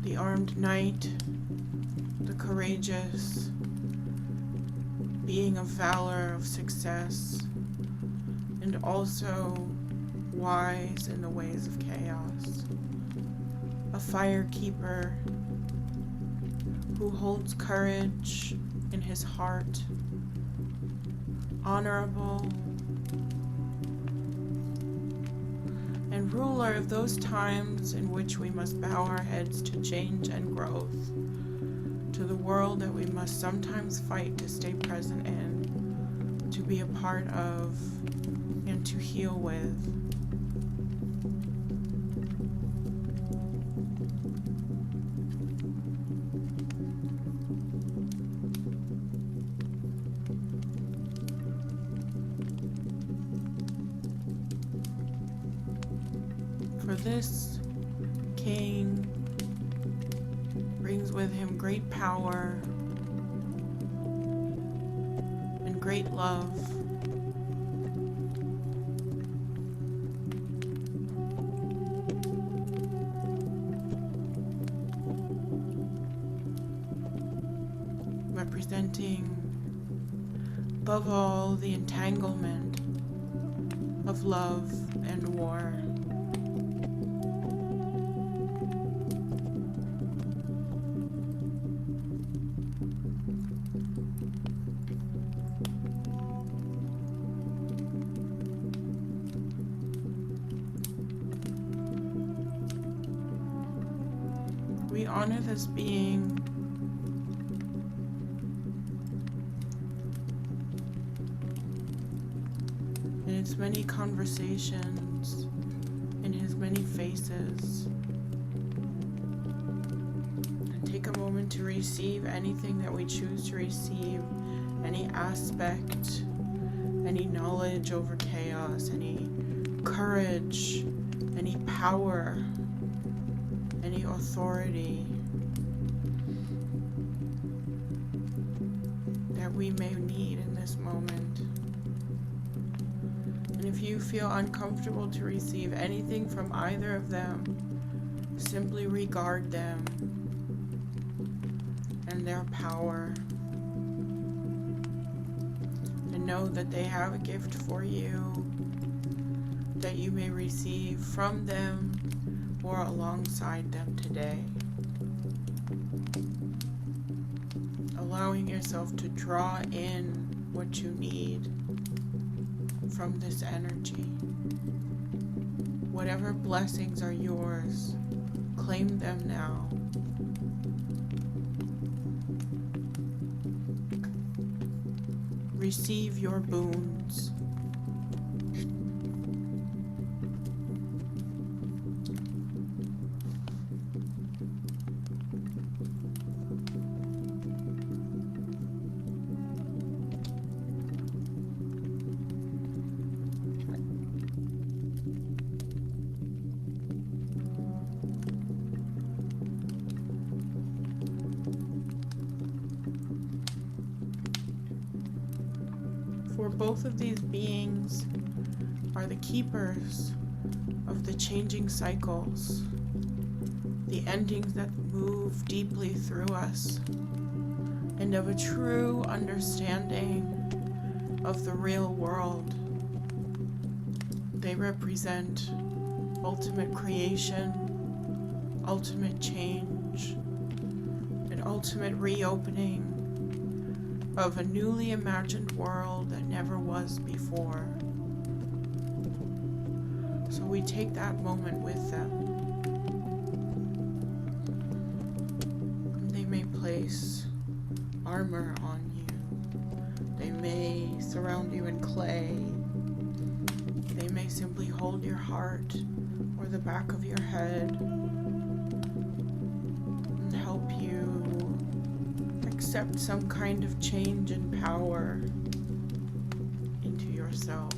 Speaker 1: The armed knight, the courageous, being of valor, of success, and also wise in the ways of chaos. A fire keeper who holds courage in his heart, honorable, and ruler of those times in which we must bow our heads to change and growth, to the world that we must sometimes fight to stay present in, to be a part of, and to heal with. For this king brings with him great power and great love. Representing above all the entanglement of love and war. We honor this being many conversations, in his many faces. And take a moment to receive anything that we choose to receive, any aspect, any knowledge over chaos, any courage, any power, any authority that we may need in this moment. And if you feel uncomfortable to receive anything from either of them, simply regard them and their power, and know that they have a gift for you that you may receive from them or alongside them today. Allowing yourself to draw in what you need from this energy. Whatever blessings are yours, claim them now. Receive your boons. For both of these beings are the keepers of the changing cycles, the endings that move deeply through us, and of a true understanding of the real world. They represent ultimate creation, ultimate change, and ultimate reopening of a newly imagined world that never was before. So we take that moment with them. They may place armor on you. They may surround you in clay. They may simply hold your heart or the back of your head and help you accept some kind of change and power into yourself.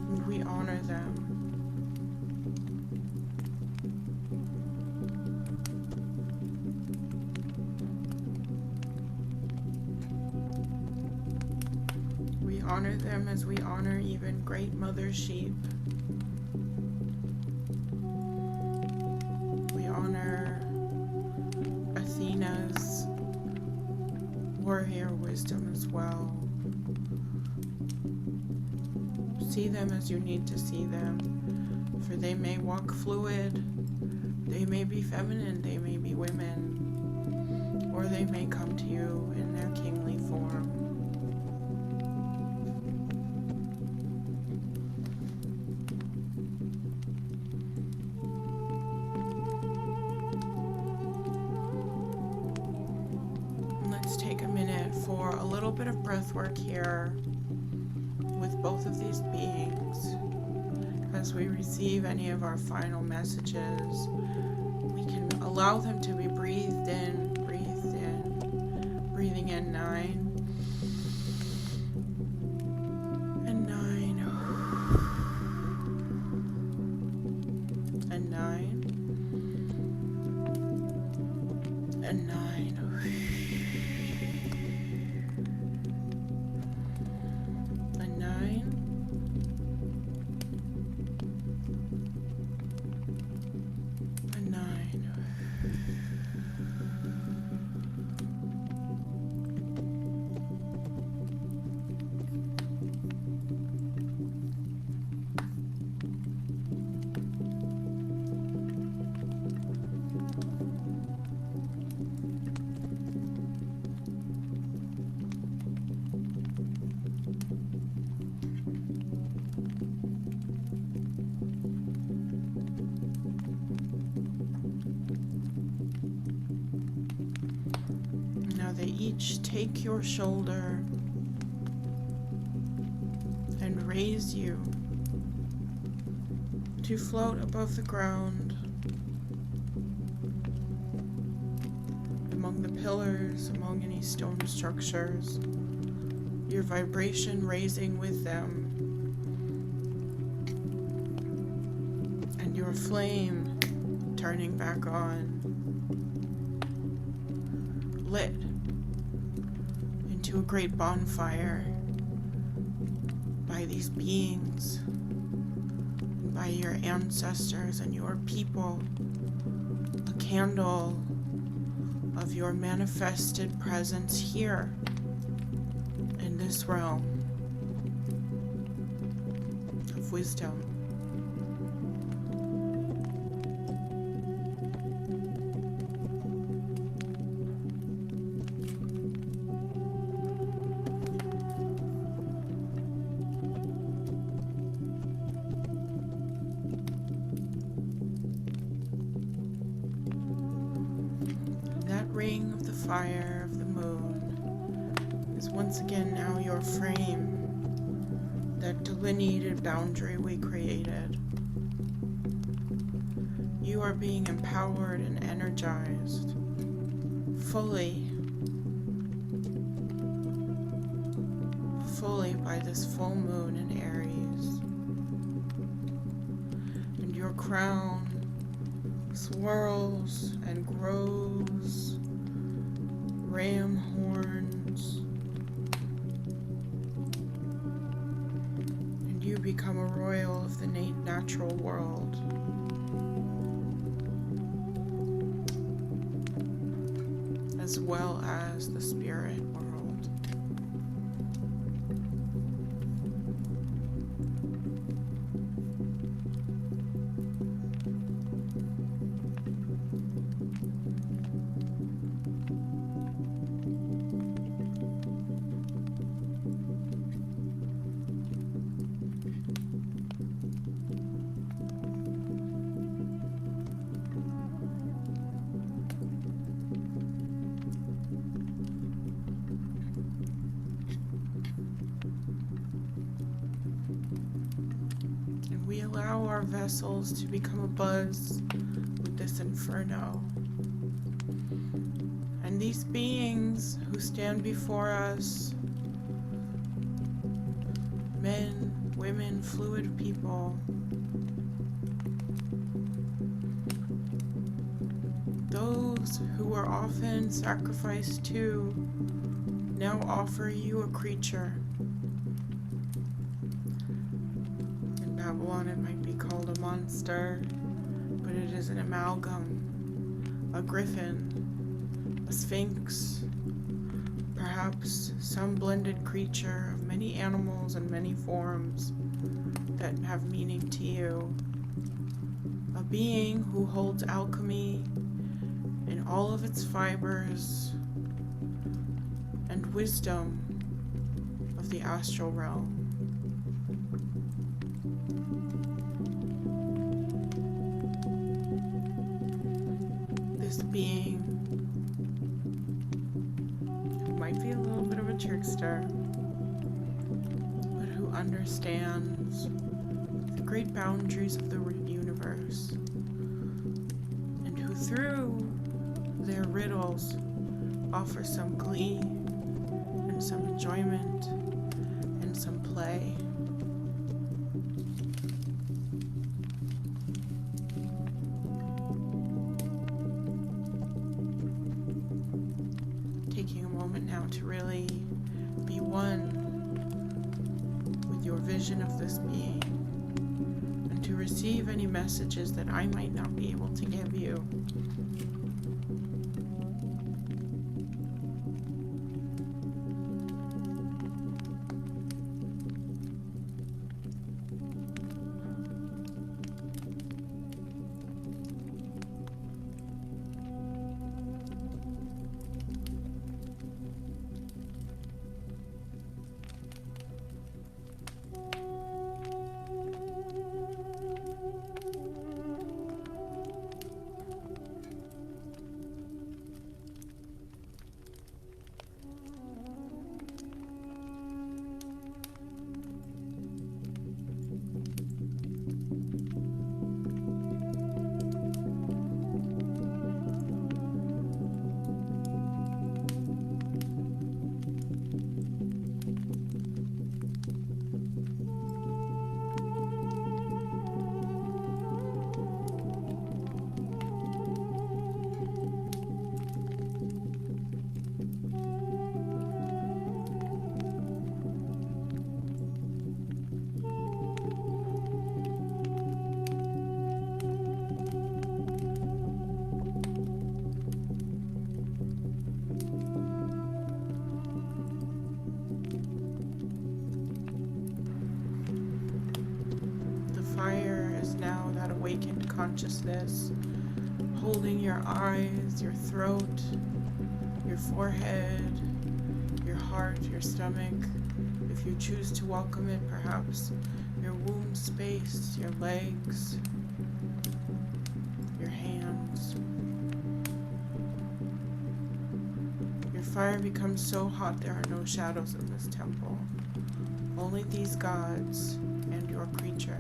Speaker 1: And we honor them. We honor them as we honor even great mother sheep. We honor Athena's warrior wisdom as well. See them as you need to see them, for they may walk fluid, they may be feminine, they may be women, or they may come to you in their kingly form. Let's take a minute for a little bit of breath work here with both of these beings. As we receive any of our final messages, we can allow them to be breathed in, breathing in 9 and 9 and 9 and 9 and 9 and 9. Now they each take your shoulder and raise you to float above the ground, among the pillars, among any stone structures, your vibration raising with them, and your flame turning back on, lit into a great bonfire by these beings, by your ancestors and your people, a candle of your manifested presence here in this realm of wisdom. Ring of the fire of the moon is once again now your frame, that delineated boundary we created. You are being empowered and energized fully by this full moon in Aries, and your crown swirls and grows ram horns, and you become a royal of the natural world. As well as the spirit world. We allow our vessels to become abuzz with this inferno. And these beings who stand before us, men, women, fluid people, those who were often sacrificed to, now offer you a creature. Babylon, it might be called a monster, but it is an amalgam, a griffin, a sphinx, perhaps some blended creature of many animals and many forms that have meaning to you. A being who holds alchemy in all of its fibers and wisdom of the astral realm. This being who might be a little bit of a trickster, but who understands the great boundaries of the universe, and who through their riddles offer some glee and some enjoyment and some play. Taking a moment now to really be one with your vision of this being, and to receive any messages that I might not be able to give you. fire is now that awakened consciousness, holding your eyes, your throat, your forehead, your heart, your stomach. If you choose to welcome it, perhaps your womb space, your legs, your hands. Your fire becomes so hot there are no shadows in this temple. Only these gods and your creature.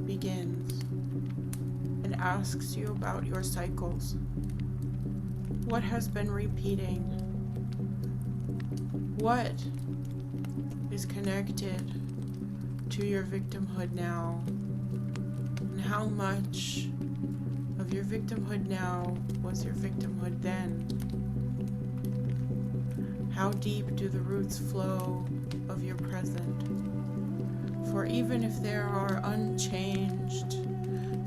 Speaker 1: Begins and asks you about your cycles. What has been repeating? What is connected to your victimhood now? And how much of your victimhood now was your victimhood then? How deep do the roots flow of your present? For even if there are unchanged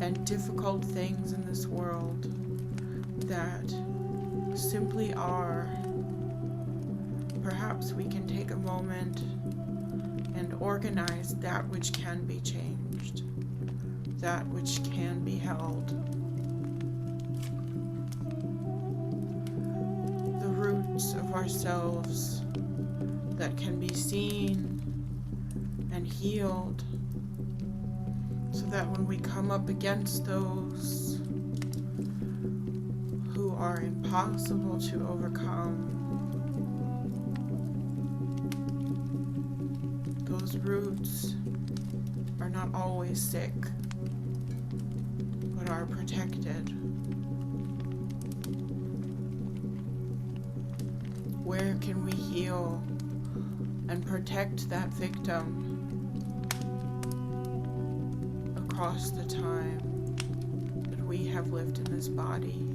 Speaker 1: and difficult things in this world that simply are, perhaps we can take a moment and organize that which can be changed, that which can be held. The roots of ourselves that can be seen and healed, so that when we come up against those who are impossible to overcome, those roots are not always sick, but are protected. Where can we heal and protect that victim across the time that we have lived in this body?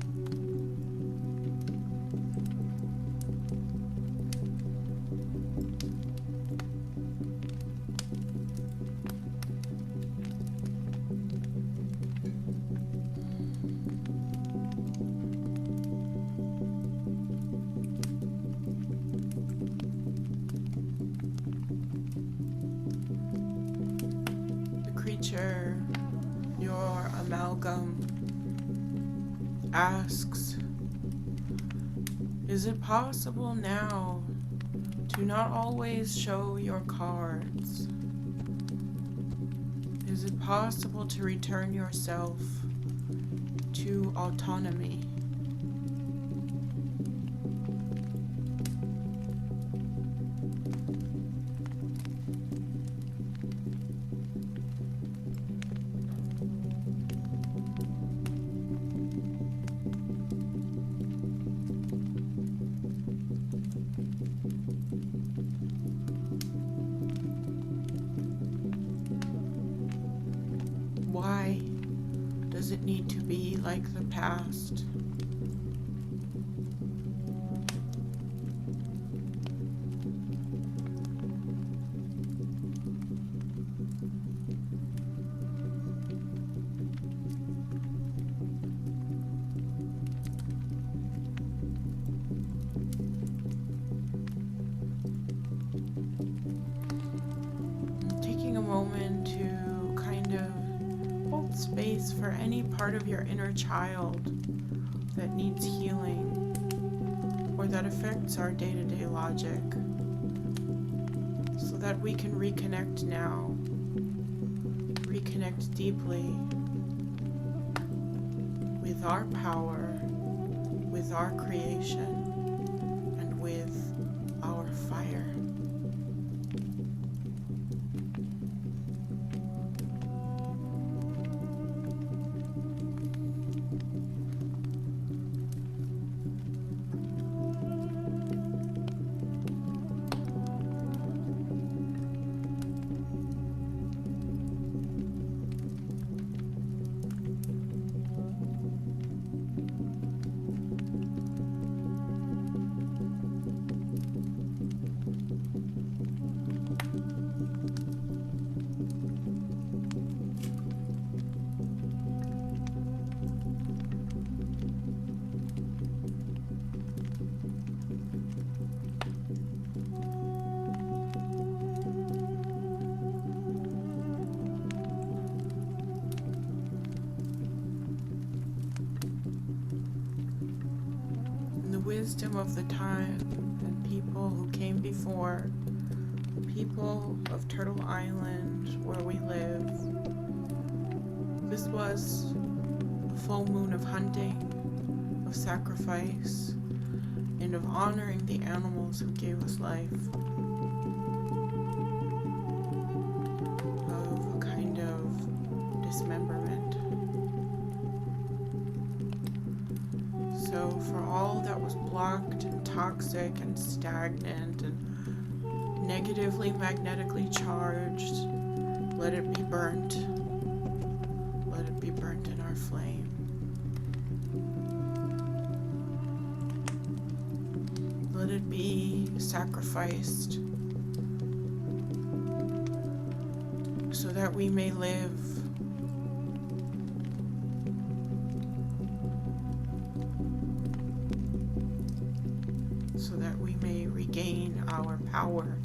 Speaker 1: Your amalgam asks, is it possible now to not always show your cards? Is it possible to return yourself to autonomy? Why does it need to be like the past? I'm taking a moment to kind of hold space for any part of your inner child that needs healing or that affects our day-to-day logic, so that we can reconnect now, reconnect deeply with our power, with our creation, and with our fire. wisdom of the time and people who came before, people of Turtle Island where we live. This was a full moon of hunting, of sacrifice, and of honoring the animals who gave us life. Of a kind of dismemberment. So for all that was blocked and toxic and stagnant and negatively magnetically charged, let it be burnt. Let it be burnt in our flame. Let it be sacrificed so that we may live. So that we may regain our power.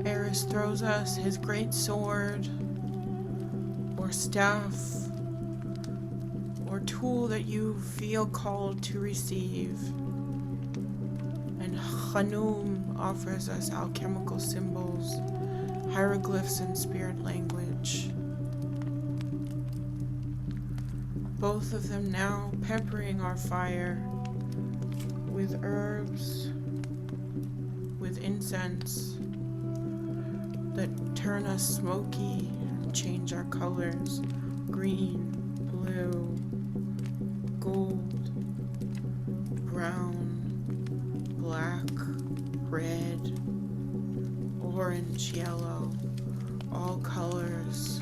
Speaker 1: Aries throws us his great sword, or staff, or tool that you feel called to receive. And Khnum offers us alchemical symbols, hieroglyphs, and spirit language. Both of them now peppering our fire with herbs, with incense, that turn us smoky and change our colors: green, blue, gold, brown, black, red, orange, yellow, all colors.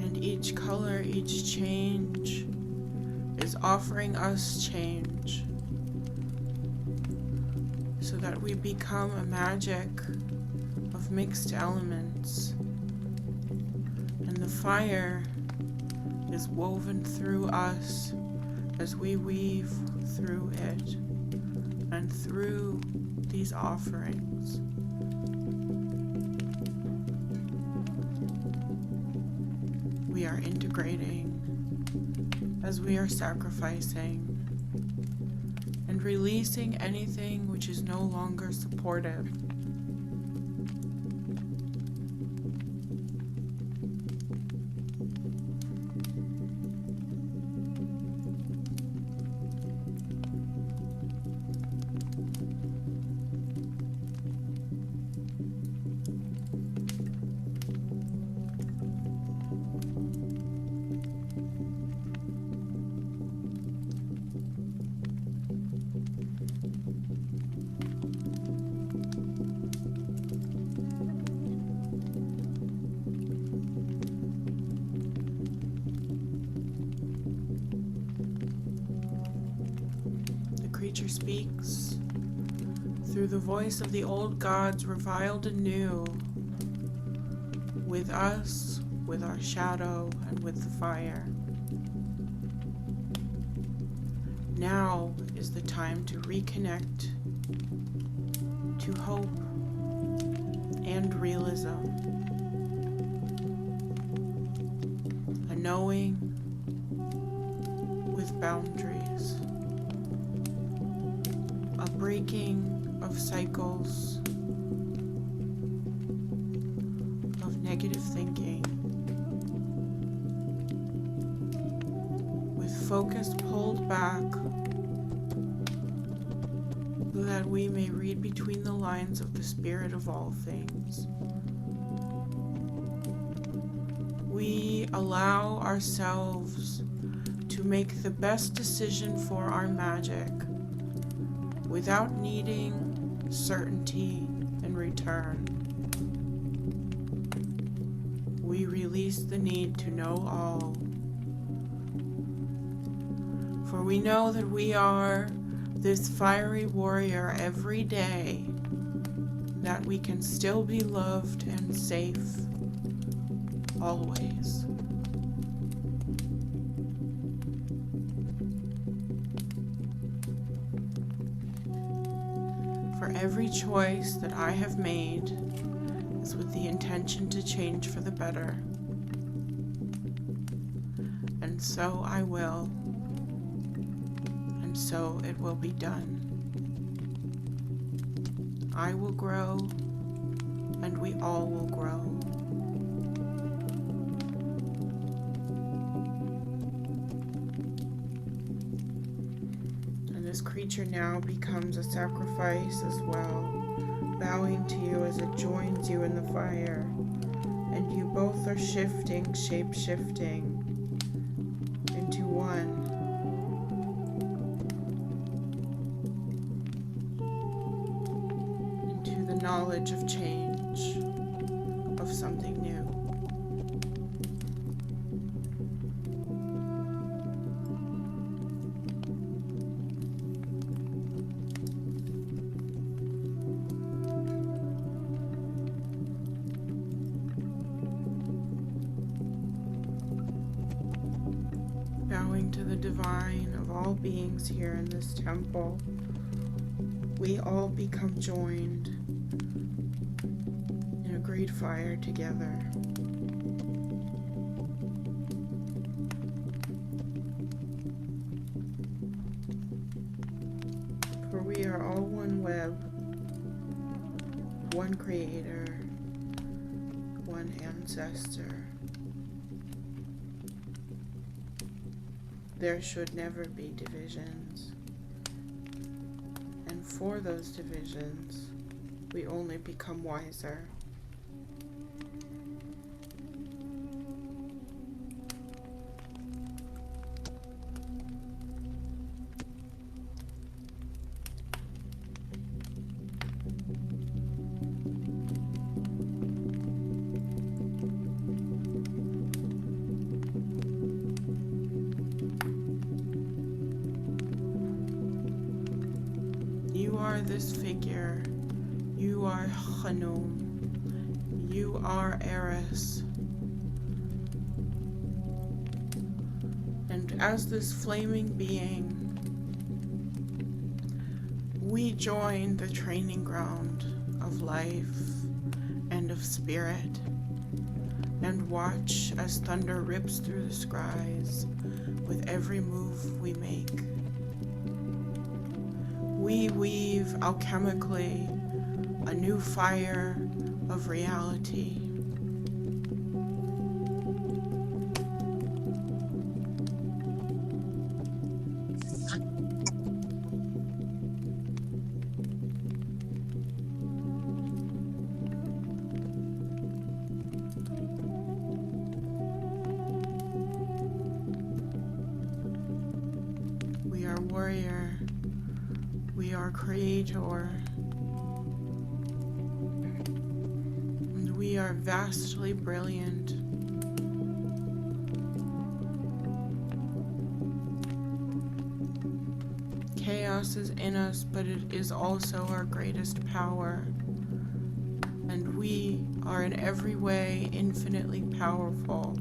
Speaker 1: And each color, each change is offering us change so that we become a magic of mixed elements, and the fire is woven through us as we weave through it and through these offerings. We are integrating as we are sacrificing and releasing anything which is no longer supportive. Creature speaks through the voice of the old gods reviled anew, with us, with our shadow, and with the fire. Now is the time to reconnect to hope and realism, a knowing with boundaries, a breaking of cycles of negative thinking, with focus pulled back so that we may read between the lines of the spirit of all things. We allow ourselves to make the best decision for our magic without needing certainty in return. We release the need to know all, for we know that we are this fiery warrior every day, that we can still be loved and safe always. For every choice that I have made is with the intention to change for the better, and so I will. So it will be done. I will grow, and we all will grow. And this creature now becomes a sacrifice as well, bowing to you as it joins you in the fire, and you both are shifting, shape-shifting into one. Knowledge of change, of something new. Bowing to the divine of all beings here in this temple, we all become joined in a great fire together. For we are all one web, one creator, one ancestor. There should never be divisions. And for those divisions, we only become wiser. You are this figure. You are Khnum. You are Aries. And as this flaming being, we join the training ground of life and of spirit, and watch as thunder rips through the skies with every move we make. We weave alchemically a new fire of reality. We are warrior. We are creator, and we are vastly brilliant. Chaos chaos is in us, but it is also our greatest power. And we are in every way infinitely powerful,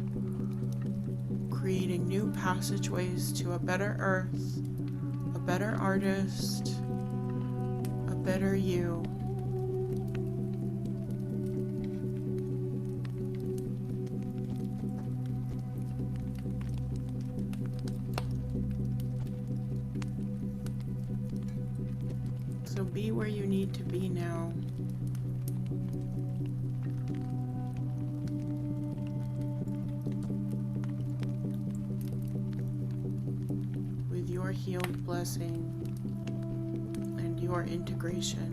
Speaker 1: creating new passageways to a better earth, a better artist, a better you. So be where you need to be now. With your healed blessing and your integration.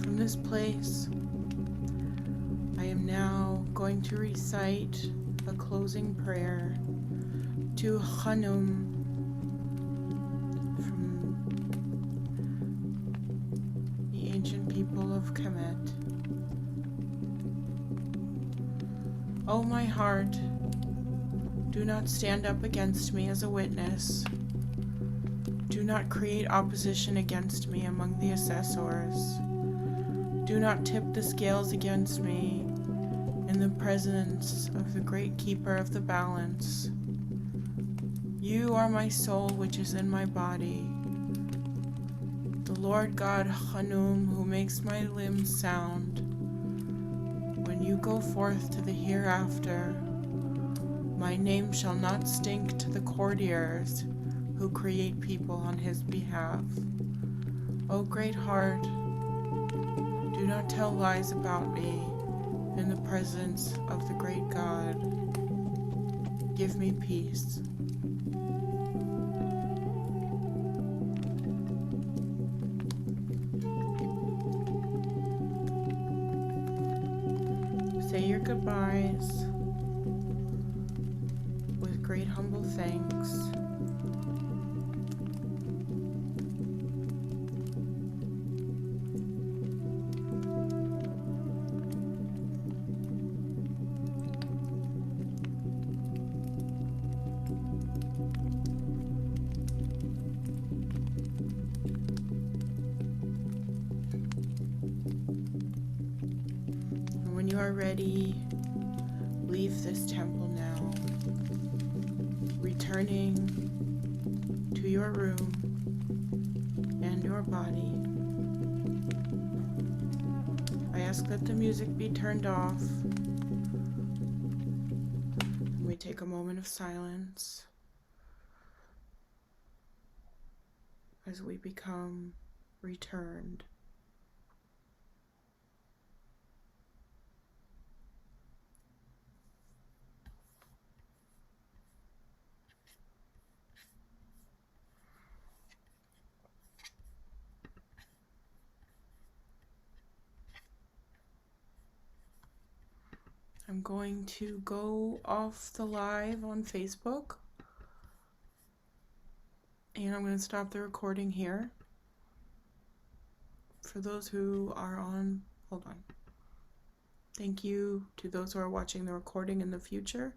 Speaker 1: From this place, I am now going to recite a closing prayer to Khnum from the ancient people of Kemet. O my heart, do not stand up against me as a witness. Do not create opposition against me among the assessors. Do not tip the scales against me in the presence of the great keeper of the balance. You are my soul which is in my body. The Lord God Khnum, who makes my limbs sound. When you go forth to the hereafter, my name shall not stink to the courtiers who create people on his behalf. O great heart, do not tell lies about me in the presence of the great God. Give me peace. Say your goodbyes with great humble thanks. When you are ready, leave this temple now, returning to your room and your body. I ask that the music be turned off, and we take a moment of silence as we become returned. I'm going to go off the live on Facebook. And I'm going to stop the recording here. For those who are on, hold on. Thank you to those who are watching the recording in the future.